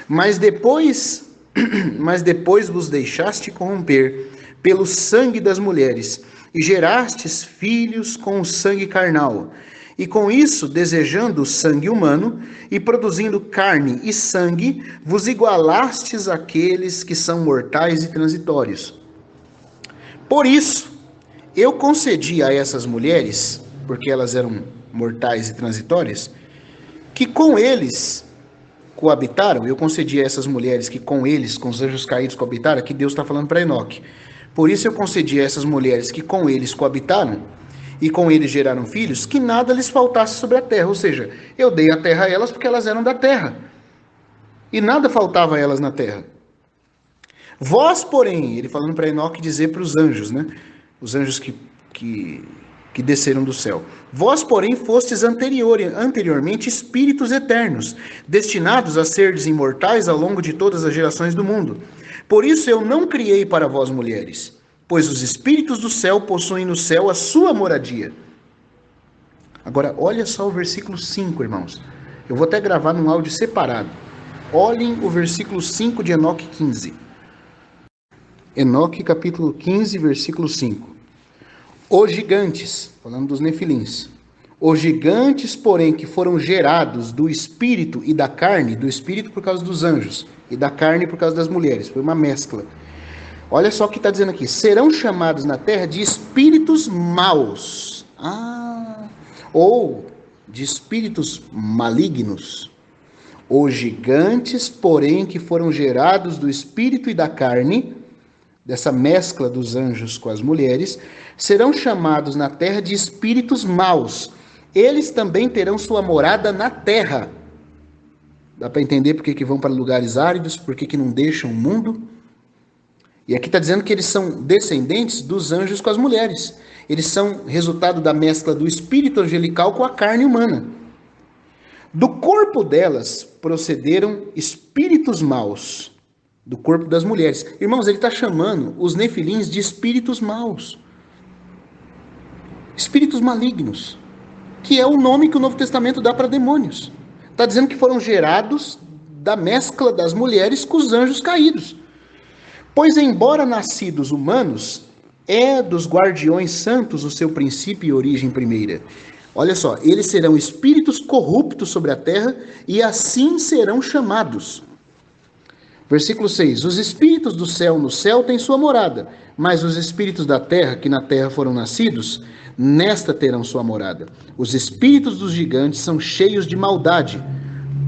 Mas depois vos deixaste corromper pelo sangue das mulheres, e gerastes filhos com o sangue carnal, e com isso, desejando o sangue humano, e produzindo carne e sangue, vos igualastes àqueles que são mortais e transitórios. Por isso, eu concedi a essas mulheres, porque elas eram mortais e transitórias, que com eles coabitaram. Eu concedi a essas mulheres que com eles, com os anjos caídos coabitaram, que Deus está falando para Enoque. Por isso eu concedi a essas mulheres que com eles coabitaram e com eles geraram filhos, que nada lhes faltasse sobre a terra. Ou seja, eu dei a terra a elas porque elas eram da terra. E nada faltava a elas na terra. Vós, porém, ele falando para Enoque dizer para os anjos, né? Os anjos que desceram do céu. Vós, porém, fostes anteriormente espíritos eternos, destinados a seres imortais ao longo de todas as gerações do mundo. Por isso eu não criei para vós mulheres, pois os espíritos do céu possuem no céu a sua moradia. Agora, olha só o versículo 5, irmãos. Eu vou até gravar num áudio separado. Olhem o versículo 5 de Enoque 15. Enoque, capítulo 15, versículo 5. Os gigantes, falando dos nefilins, os gigantes, porém, que foram gerados do espírito e da carne, do espírito por causa dos anjos, e da carne por causa das mulheres, foi uma mescla. Olha só o que está dizendo aqui: serão chamados na terra de espíritos maus, ou de espíritos malignos. Os gigantes, porém, que foram gerados do espírito e da carne, dessa mescla dos anjos com as mulheres, serão chamados na terra de espíritos maus. Eles também terão sua morada na terra. Dá para entender por que vão para lugares áridos, por que não deixam o mundo. E aqui está dizendo que eles são descendentes dos anjos com as mulheres. Eles são resultado da mescla do espírito angelical com a carne humana. Do corpo delas procederam espíritos maus, do corpo das mulheres. Irmãos, ele está chamando os nefilins de espíritos maus. Espíritos malignos, que é o nome que o Novo Testamento dá para demônios. Está dizendo que foram gerados da mescla das mulheres com os anjos caídos. Pois, embora nascidos humanos, é dos guardiões santos o seu princípio e origem primeira. Olha só, eles serão espíritos corruptos sobre a terra e assim serão chamados. Versículo 6. Os espíritos do céu no céu têm sua morada, mas os espíritos da terra, que na terra foram nascidos, nesta terão sua morada. Os espíritos dos gigantes são cheios de maldade,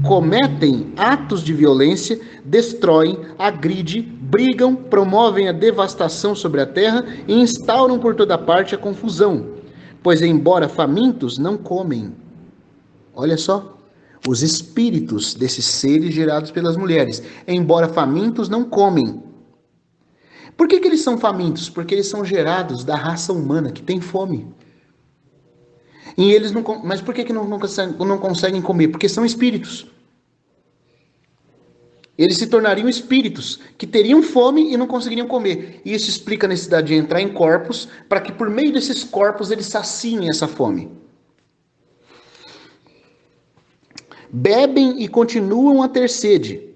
cometem atos de violência, destroem, agridem, brigam, promovem a devastação sobre a terra e instauram por toda parte a confusão. Pois, embora famintos, não comem. Olha só, os espíritos desses seres gerados pelas mulheres, embora famintos, não comem. Por que eles são famintos? Porque eles são gerados da raça humana, que tem fome. E eles não, mas por que não conseguem comer? Porque são espíritos. Eles se tornariam espíritos que teriam fome e não conseguiriam comer. E isso explica a necessidade de entrar em corpos, para que por meio desses corpos eles saciem essa fome. Bebem e continuam a ter sede.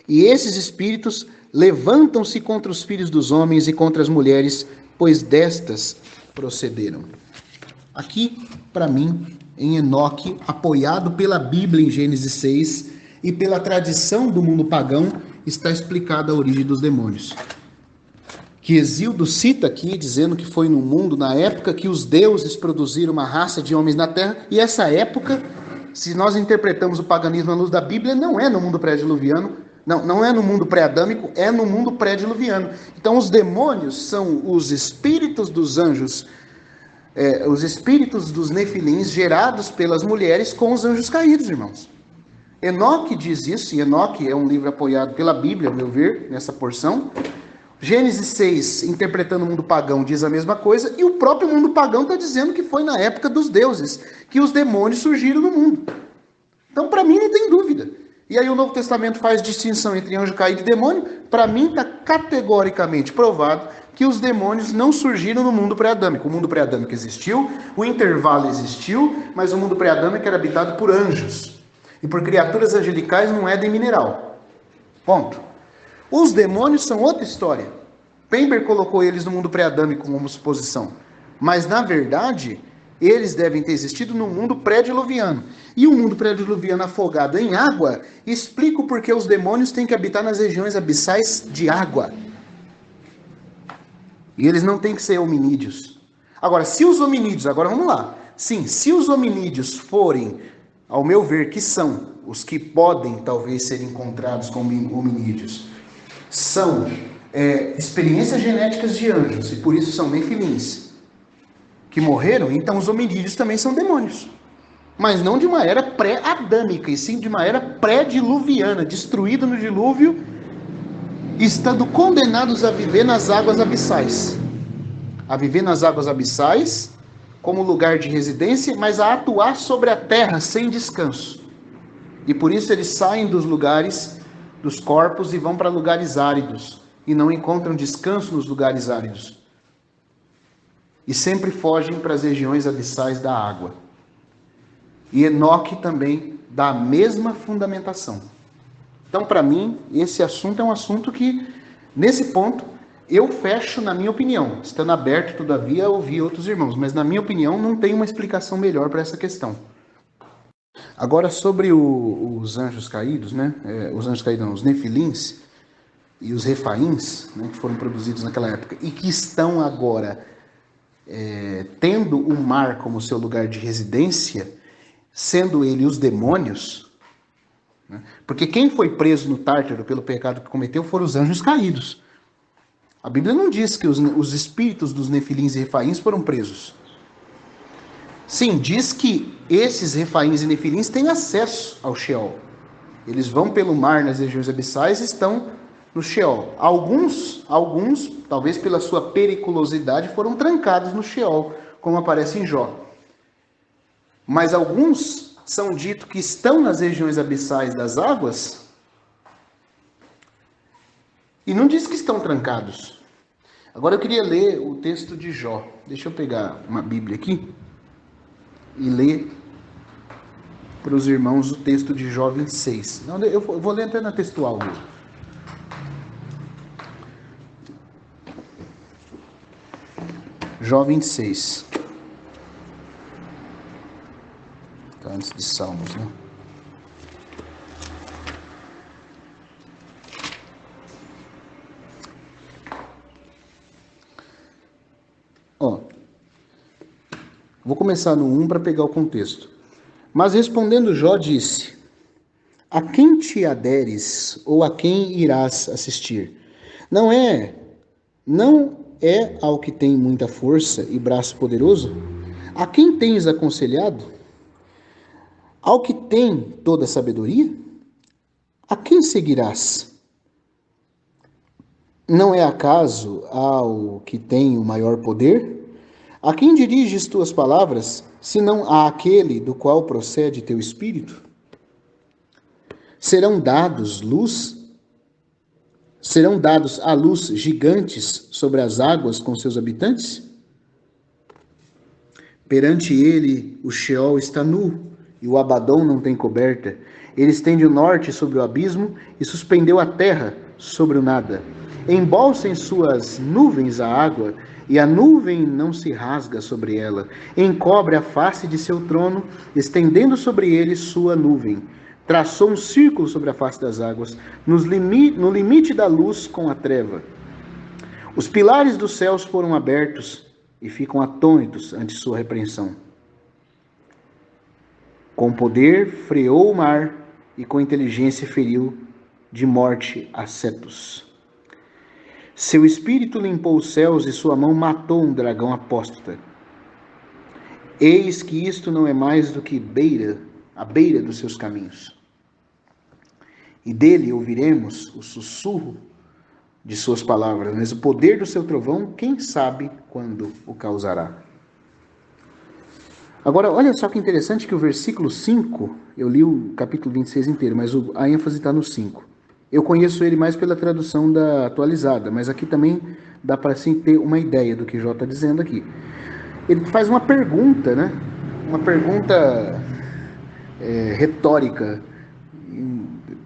E esses espíritos levantam-se contra os filhos dos homens e contra as mulheres, pois destas procederam. Aqui, para mim, em Enoque, apoiado pela Bíblia em Gênesis 6 e pela tradição do mundo pagão, está explicada a origem dos demônios. Que Hesíodo cita aqui, dizendo que foi no mundo, na época que os deuses produziram uma raça de homens na terra, e essa época, se nós interpretamos o paganismo à luz da Bíblia, não é no mundo pré-diluviano, não é no mundo pré-adâmico, é no mundo pré-diluviano. Então os demônios são os espíritos dos anjos, os espíritos dos nefilins gerados pelas mulheres com os anjos caídos, irmãos. Enoque diz isso, e Enoque é um livro apoiado pela Bíblia, a meu ver, nessa porção. Gênesis 6, interpretando o mundo pagão, diz a mesma coisa, e o próprio mundo pagão está dizendo que foi na época dos deuses que os demônios surgiram no mundo. Então, para mim, não tem dúvida. E aí o Novo Testamento faz distinção entre anjo caído e demônio. Para mim, está categoricamente provado que os demônios não surgiram no mundo pré-adâmico. O mundo pré-adâmico existiu, o intervalo existiu, mas o mundo pré-adâmico era habitado por anjos e por criaturas angelicais num Éden mineral. Ponto. Os demônios são outra história. Pember colocou eles no mundo pré-adâmico como suposição. Mas, na verdade, eles devem ter existido no mundo pré-diluviano. E o mundo pré-diluviano afogado em água explica o porquê os demônios têm que habitar nas regiões abissais de água. E eles não têm que ser hominídeos. Agora, se os hominídeos... Agora vamos lá. Sim, se os hominídeos forem, ao meu ver, que são os que podem talvez ser encontrados como hominídeos, são experiências genéticas de anjos, e por isso são nefilins, que morreram, então os hominídeos também são demônios. Mas não de uma era pré-adâmica, e sim de uma era pré-diluviana, destruída no dilúvio, estando condenados a viver nas águas abissais. A viver nas águas abissais, como lugar de residência, mas a atuar sobre a terra sem descanso. E por isso eles saem dos lugares, dos corpos, e vão para lugares áridos, e não encontram descanso nos lugares áridos. E sempre fogem para as regiões abissais da água. E Enoque também dá a mesma fundamentação. Então, para mim, esse assunto é um assunto que, nesse ponto, eu fecho na minha opinião, estando aberto, todavia, a ouvir outros irmãos. Mas, na minha opinião, não tem uma explicação melhor para essa questão. Agora, sobre os anjos caídos, né? Os anjos caídos não, os nefilins e os refaíns, né, que foram produzidos naquela época e que estão agora tendo o mar como seu lugar de residência, sendo ele os demônios, né? Porque quem foi preso no Tártaro pelo pecado que cometeu foram os anjos caídos. A Bíblia não diz que os espíritos dos nefilins e refaíns foram presos. Sim, diz que esses refaíns e nefilins têm acesso ao Sheol. Eles vão pelo mar nas regiões abissais e estão no Sheol. Alguns, talvez pela sua periculosidade, foram trancados no Sheol, como aparece em Jó. Mas alguns são dito que estão nas regiões abissais das águas e não diz que estão trancados. Agora eu queria ler o texto de Jó. Deixa eu pegar uma Bíblia aqui e ler para os irmãos o texto de Jó 26. Não, eu vou ler até na textual mesmo. Jó 26. Tá antes de Salmos, né? Vou começar no 1 para pegar o contexto. Mas respondendo Jó disse: a quem te aderes ou a quem irás assistir? Não é ao que tem muita força e braço poderoso? A quem tens aconselhado? Ao que tem toda a sabedoria? A quem seguirás? Não é acaso ao que tem o maior poder? A quem diriges tuas palavras, senão àquele do qual procede teu espírito? Serão dados à luz gigantes sobre as águas com seus habitantes? Perante ele o Sheol está nu, e o Abadom não tem coberta. Ele estende o norte sobre o abismo e suspendeu a terra sobre o nada. Embolsa em suas nuvens a água, e a nuvem não se rasga sobre ela. Encobre a face de seu trono, estendendo sobre ele sua nuvem. Traçou um círculo sobre a face das águas, no limite da luz com a treva. Os pilares dos céus foram abertos e ficam atônitos ante sua repreensão. Com poder freou o mar e com inteligência feriu de morte ascetos. Seu espírito limpou os céus e sua mão matou um dragão apóstata. Eis que isto não é mais do que a beira dos seus caminhos. E dele ouviremos o sussurro de suas palavras, mas o poder do seu trovão, quem sabe quando o causará. Agora, olha só que interessante que o versículo 5, eu li o capítulo 26 inteiro, mas a ênfase está no 5. Eu conheço ele mais pela tradução da atualizada, mas aqui também dá para assim, ter uma ideia do que Jó está dizendo aqui. Ele faz uma pergunta, né? Uma pergunta retórica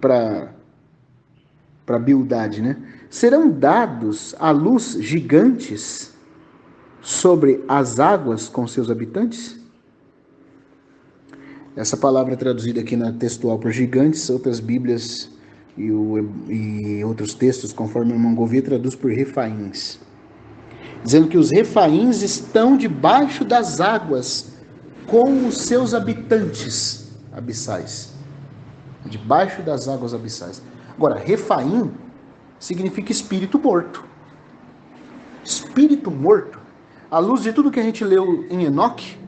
para a Bildade, né? Serão dados à luz gigantes sobre as águas com seus habitantes? Essa palavra é traduzida aqui na textual por gigantes, outras bíblias e outros textos, conforme o irmão Gouveia, traduz por refaíns. Dizendo que os refaíns estão debaixo das águas com os seus habitantes abissais. Debaixo das águas abissais. Agora, refaim significa espírito morto. Espírito morto. À luz de tudo que a gente leu em Enoque,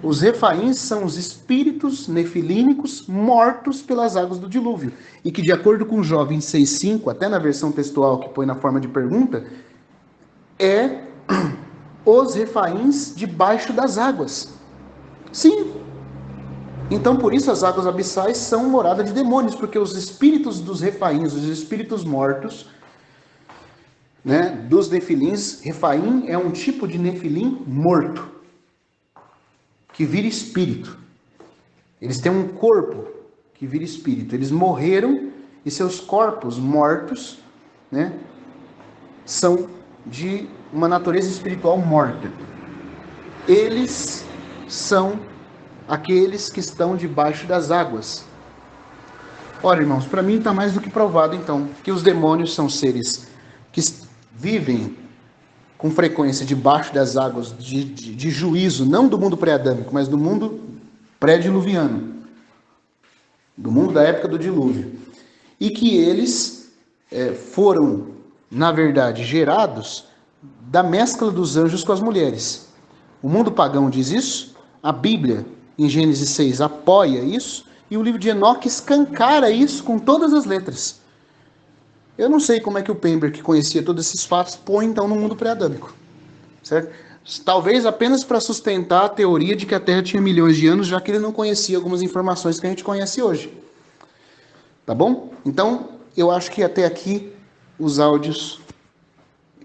os refaíns são os espíritos nefilínicos mortos pelas águas do dilúvio. E que, de acordo com Jó 26,5, até na versão textual que põe na forma de pergunta, é os refaíns debaixo das águas. Sim. Então, por isso, as águas abissais são morada de demônios, porque os espíritos dos refaíns, os espíritos mortos, né, dos nefilins, refaim é um tipo de nefilim morto, que vira espírito. Eles têm um corpo que vira espírito. Eles morreram e seus corpos mortos, né, são de uma natureza espiritual morta. Eles são aqueles que estão debaixo das águas. Ora, irmãos, para mim está mais do que provado, então, que os demônios são seres que vivem com frequência debaixo das águas de juízo, não do mundo pré-adâmico, mas do mundo pré-diluviano, do mundo da época do dilúvio. E que eles foram, na verdade, gerados da mescla dos anjos com as mulheres. O mundo pagão diz isso, a Bíblia, em Gênesis 6, apoia isso, E o livro de Enoque escancara isso com todas as letras. Eu não sei como é que o Pember, que conhecia todos esses fatos, põe então no mundo pré-adâmico. Certo? Talvez apenas para sustentar a teoria de que a Terra tinha milhões de anos, já que ele não conhecia algumas informações que a gente conhece hoje. Tá bom? Então, eu acho que até aqui os áudios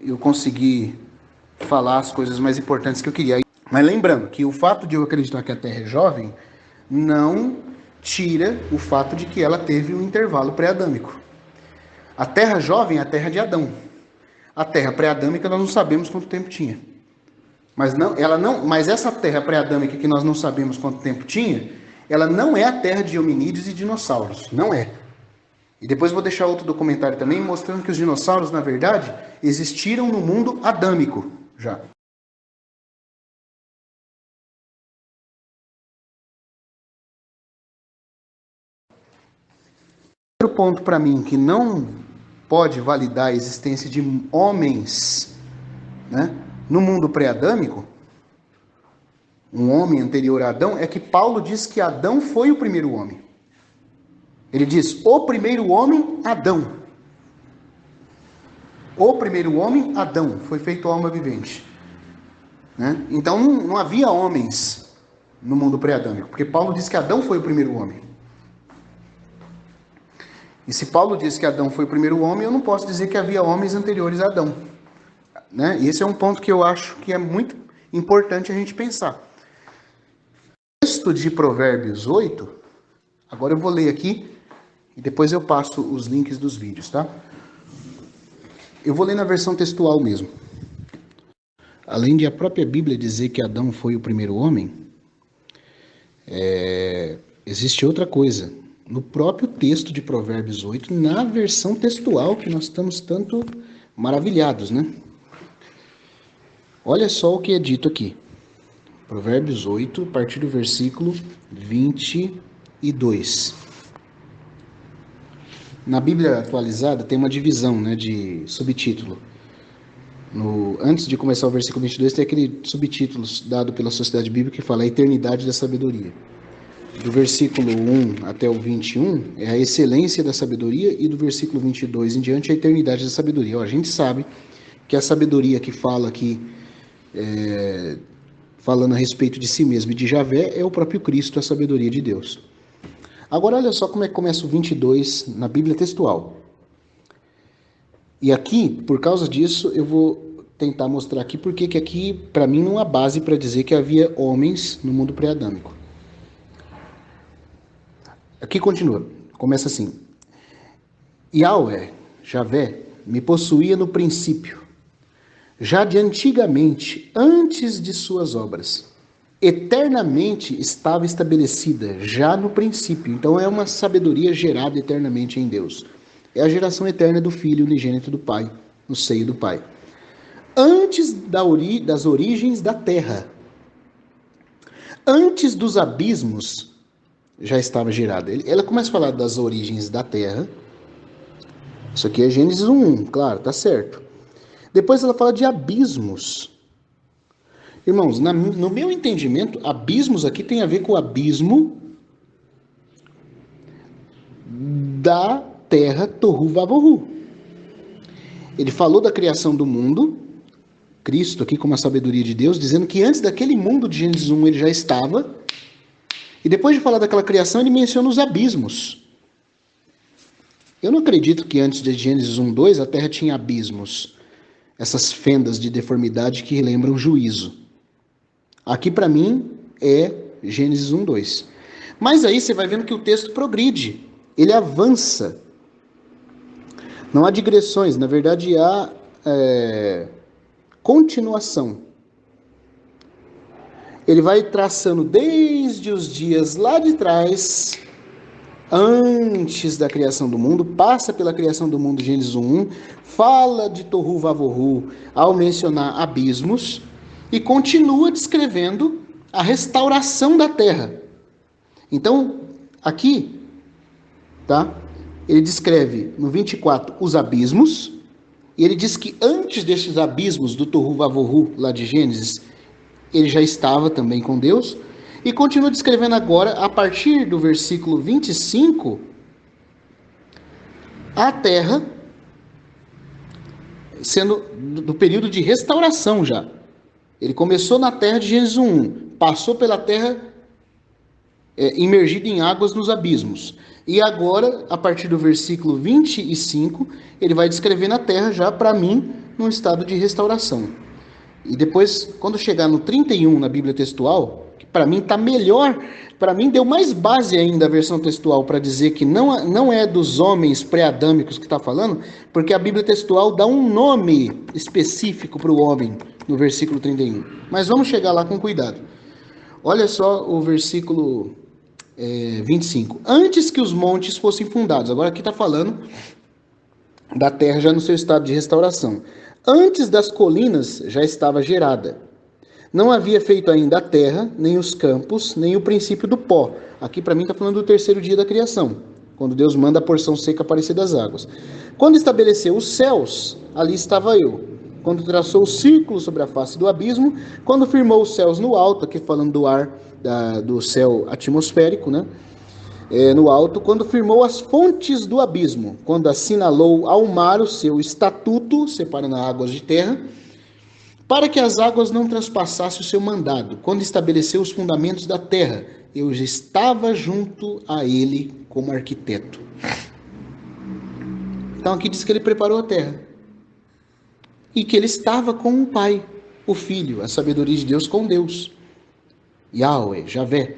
eu consegui falar as coisas mais importantes que eu queria. Mas lembrando que o fato de eu acreditar que a Terra é jovem não tira o fato de que ela teve um intervalo pré-adâmico. A Terra jovem é a Terra de Adão. A Terra pré-adâmica nós não sabemos quanto tempo tinha. Mas essa Terra pré-adâmica que nós não sabemos quanto tempo tinha, ela não é a Terra de hominídeos e dinossauros. Não é. E depois vou deixar outro documentário também mostrando que os dinossauros, na verdade, existiram no mundo adâmico já. Outro ponto para mim que não pode validar a existência de homens, né, no mundo pré-adâmico, um homem anterior a Adão, é que Paulo diz que Adão foi o primeiro homem. Ele diz, o primeiro homem, Adão. O primeiro homem, Adão, foi feito alma vivente. Né? Então não havia homens no mundo pré-adâmico, porque Paulo diz que Adão foi o primeiro homem. E se Paulo diz que Adão foi o primeiro homem, eu não posso dizer que havia homens anteriores a Adão. Né? E esse é um ponto que eu acho que é muito importante a gente pensar. O texto de Provérbios 8, agora eu vou ler aqui, e depois eu passo os links dos vídeos, tá? Eu vou ler na versão textual mesmo. Além de a própria Bíblia dizer que Adão foi o primeiro homem, existe outra coisa. No próprio texto de Provérbios 8, na versão textual, que nós estamos tanto maravilhados, né? Olha só o que é dito aqui. Provérbios 8, a partir do versículo 22. Na Bíblia atualizada tem uma divisão, né, de subtítulo. Antes de começar o versículo 22, tem aquele subtítulo dado pela Sociedade Bíblica que fala a eternidade da sabedoria. Do versículo 1 até o 21 é a excelência da sabedoria, e do versículo 22 em diante a eternidade da sabedoria. A gente sabe que a sabedoria que fala aqui, falando a respeito de si mesmo e de Javé, é o próprio Cristo, a sabedoria de Deus. Agora olha só como é que começa o 22 na Bíblia textual. E aqui, por causa disso, eu vou tentar mostrar aqui porque que aqui, para mim, não há base para dizer que havia homens no mundo pré-adâmico. Aqui continua, começa assim. Yahweh, Javé, me possuía no princípio, já de antigamente, antes de suas obras. Eternamente estava estabelecida, já no princípio. Então é uma sabedoria gerada eternamente em Deus. É a geração eterna do Filho unigênito do Pai, no seio do Pai. Antes das origens da terra, antes dos abismos, já estava gerada. Ela começa a falar das origens da terra. Isso aqui é Gênesis 1, claro, tá certo. Depois ela fala de abismos. Irmãos, no meu entendimento, abismos aqui tem a ver com o abismo da terra Tohu Vavohu. Ele falou da criação do mundo, Cristo aqui como a sabedoria de Deus, dizendo que antes daquele mundo de Gênesis 1 ele já estava. E depois de falar daquela criação, ele menciona os abismos. Eu não acredito que antes de Gênesis 1:2 a terra tinha abismos. Essas fendas de deformidade que lembram juízo. Aqui para mim é Gênesis 1:2. Mas aí você vai vendo que o texto progride. Ele avança. Não há digressões, na verdade há continuação. Ele vai traçando desde os dias lá de trás, antes da criação do mundo, passa pela criação do mundo, Gênesis 1, fala de Tohu Vavohu ao mencionar abismos e continua descrevendo a restauração da terra. Então, aqui, tá? Ele descreve no 24 os abismos, e ele diz que antes desses abismos do Tohu Vavohu lá de Gênesis, ele já estava também com Deus. E continua descrevendo agora, a partir do versículo 25, a terra sendo do período de restauração já. Ele começou na terra de Gênesis 1, passou pela terra imergida em águas nos abismos. E agora, a partir do versículo 25, ele vai descrevendo a terra já, para mim, num estado de restauração. E depois, quando chegar no 31 na Bíblia textual, que para mim está melhor, para mim deu mais base ainda a versão textual para dizer que não é dos homens pré-adâmicos que está falando, porque a Bíblia textual dá um nome específico para o homem no versículo 31. Mas vamos chegar lá com cuidado. Olha só o versículo 25. Antes que os montes fossem fundados, agora aqui está falando da terra já no seu estado de restauração. Antes das colinas já estava gerada. Não havia feito ainda a terra, nem os campos, nem o princípio do pó. Aqui para mim está falando do terceiro dia da criação, quando Deus manda a porção seca aparecer das águas. Quando estabeleceu os céus, ali estava eu. Quando traçou o círculo sobre a face do abismo, quando firmou os céus no alto, aqui falando do ar, do céu atmosférico, né? No alto, quando firmou as fontes do abismo, quando assinalou ao mar o seu estatuto, separando águas de terra, para que as águas não transpassassem o seu mandado, quando estabeleceu os fundamentos da terra, eu já estava junto a ele como arquiteto. Então aqui diz que ele preparou a terra, e que ele estava com o Pai, o Filho, a sabedoria de Deus com Deus, Yahweh, Javé.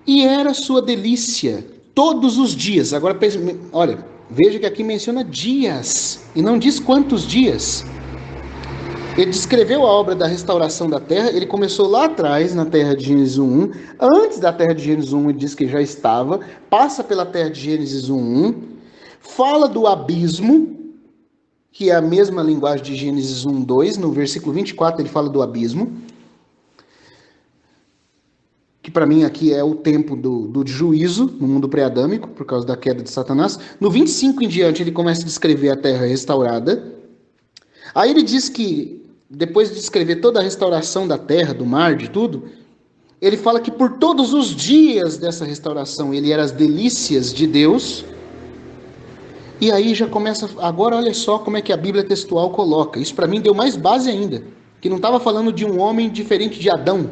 E era sua delícia todos os dias. Agora, olha, veja que aqui menciona dias, e não diz quantos dias. Ele descreveu a obra da restauração da terra, ele começou lá atrás, na terra de Gênesis 1. Antes da terra de Gênesis 1, ele diz que já estava, passa pela terra de Gênesis 1, fala do abismo, que é a mesma linguagem de Gênesis 1, 2, no versículo 24 ele fala do abismo, que para mim aqui é o tempo do juízo no mundo pré-adâmico, por causa da queda de Satanás. No 25 em diante ele começa a descrever a terra restaurada. Aí ele diz que, depois de descrever toda a restauração da terra, do mar, de tudo, ele fala que por todos os dias dessa restauração ele era as delícias de Deus. E aí já começa, agora olha só como é que a Bíblia textual coloca. Isso para mim deu mais base ainda, que não estava falando de um homem diferente de Adão,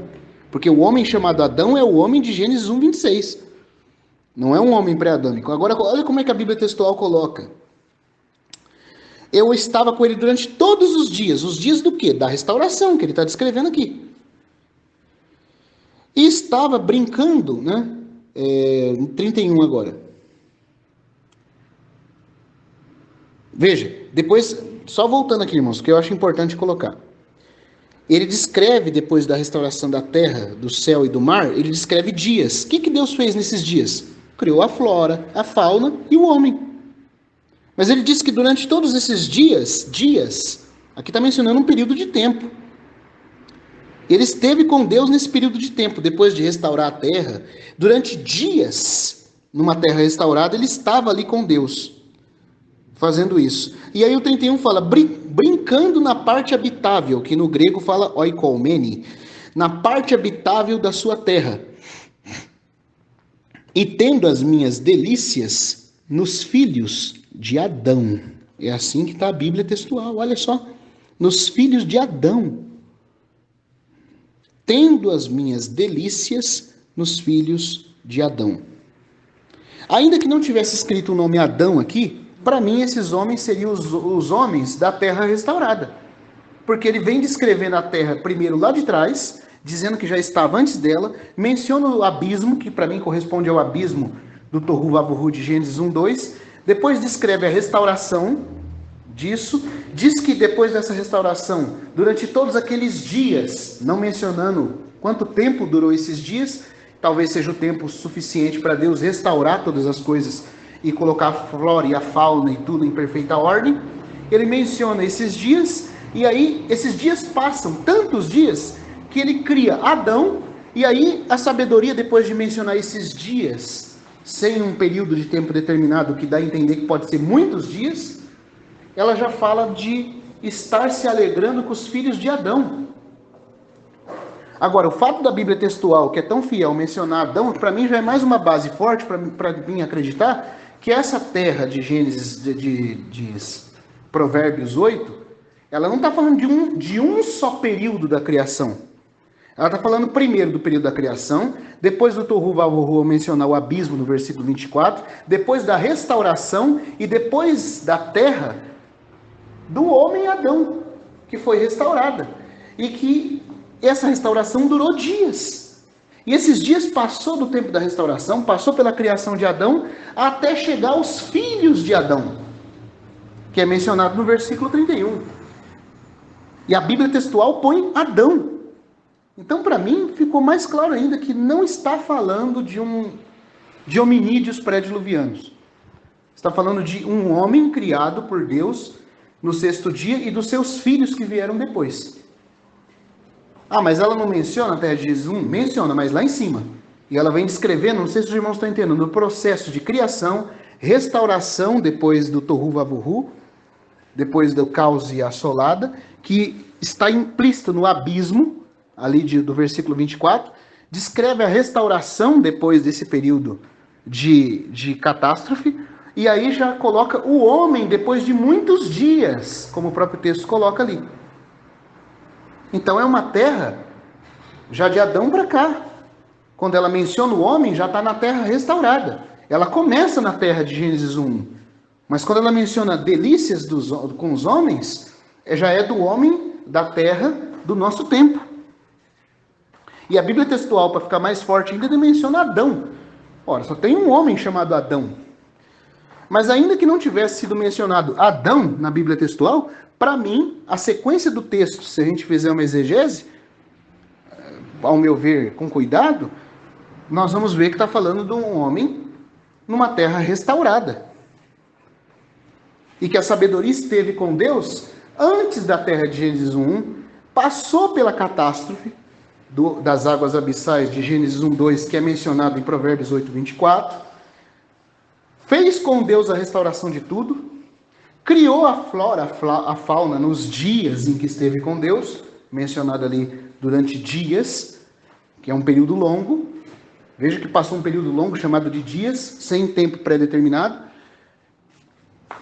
porque o homem chamado Adão é o homem de Gênesis 1, 26. Não é um homem pré-adâmico. Agora olha como é que a Bíblia textual coloca. Eu estava com ele durante todos os dias do quê? Da restauração, que ele está descrevendo aqui. E estava brincando, né? 31 agora. Veja, depois, só voltando aqui, irmãos, que eu acho importante colocar. Ele descreve, depois da restauração da terra, do céu e do mar, ele descreve dias. O que Deus fez nesses dias? Criou a flora, a fauna e o homem. Mas ele diz que durante todos esses dias, aqui está mencionando um período de tempo. Ele esteve com Deus nesse período de tempo, depois de restaurar a terra. Durante dias, numa terra restaurada, ele estava ali com Deus, fazendo isso. E aí o 31 fala, brincando na parte habitável, que no grego fala oikoumene, na parte habitável da sua terra. E tendo as minhas delícias nos filhos de Adão. É assim que está a Bíblia textual, olha só. Nos filhos de Adão. Tendo as minhas delícias nos filhos de Adão. Ainda que não tivesse escrito o nome Adão aqui, para mim esses homens seriam os homens da terra restaurada. Porque ele vem descrevendo a terra primeiro lá de trás, dizendo que já estava antes dela, menciona o abismo, que para mim corresponde ao abismo do Tohu Vavuhu de Gênesis 1, 2, depois descreve a restauração disso, diz que depois dessa restauração, durante todos aqueles dias, não mencionando quanto tempo durou esses dias, talvez seja o tempo suficiente para Deus restaurar todas as coisas e colocar a flora e a fauna e tudo em perfeita ordem. Ele menciona esses dias, e aí esses dias passam, tantos dias, que ele cria Adão, e aí a sabedoria, depois de mencionar esses dias, sem um período de tempo determinado, que dá a entender que pode ser muitos dias, ela já fala de estar se alegrando com os filhos de Adão. Agora, o fato da Bíblia textual, que é tão fiel, mencionar Adão, para mim já é mais uma base forte para mim acreditar que essa terra de Gênesis, de Provérbios 8, ela não está falando de um só período da criação. Ela está falando primeiro do período da criação, depois do Tohu Vavohu mencionar o abismo no versículo 24, depois da restauração e depois da terra do homem Adão, que foi restaurada. E que essa restauração durou dias. E esses dias passou do tempo da restauração, passou pela criação de Adão, até chegar aos filhos de Adão, que é mencionado no versículo 31. E a Bíblia textual põe Adão. Então, para mim, ficou mais claro ainda que não está falando de hominídeos pré-diluvianos. Está falando de um homem criado por Deus no sexto dia e dos seus filhos que vieram depois. Ah, mas ela não menciona a terra de Jesus? Menciona, mas lá em cima. E ela vem descrevendo, não sei se os irmãos estão entendendo, no processo de criação, restauração depois do Tohu Vavohu, depois do caos e assolada, que está implícito no abismo, ali do versículo 24, descreve a restauração depois desse período de catástrofe, e aí já coloca o homem depois de muitos dias, como o próprio texto coloca ali. Então é uma terra já de Adão para cá. Quando ela menciona o homem, já está na terra restaurada. Ela começa na terra de Gênesis 1, mas quando ela menciona delícias com os homens, já é do homem da terra do nosso tempo. E a Bíblia textual, para ficar mais forte ainda, menciona Adão. Ora, só tem um homem chamado Adão. Mas ainda que não tivesse sido mencionado Adão na Bíblia textual, para mim, a sequência do texto, se a gente fizer uma exegese, ao meu ver, com cuidado, nós vamos ver que está falando de um homem numa terra restaurada. E que a sabedoria esteve com Deus antes da terra de Gênesis 1, passou pela catástrofe das águas abissais de Gênesis 1:2, que é mencionado em Provérbios 8:24, fez com Deus a restauração de tudo, criou a flora, a fauna nos dias em que esteve com Deus, mencionado ali durante dias, que é um período longo. Veja que passou um período longo chamado de dias, sem tempo pré-determinado.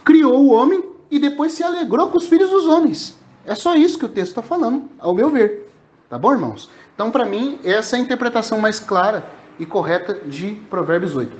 Criou o homem e depois se alegrou com os filhos dos homens. É só isso que o texto está falando, ao meu ver. Tá bom, irmãos? Então, para mim, essa é a interpretação mais clara e correta de Provérbios 8.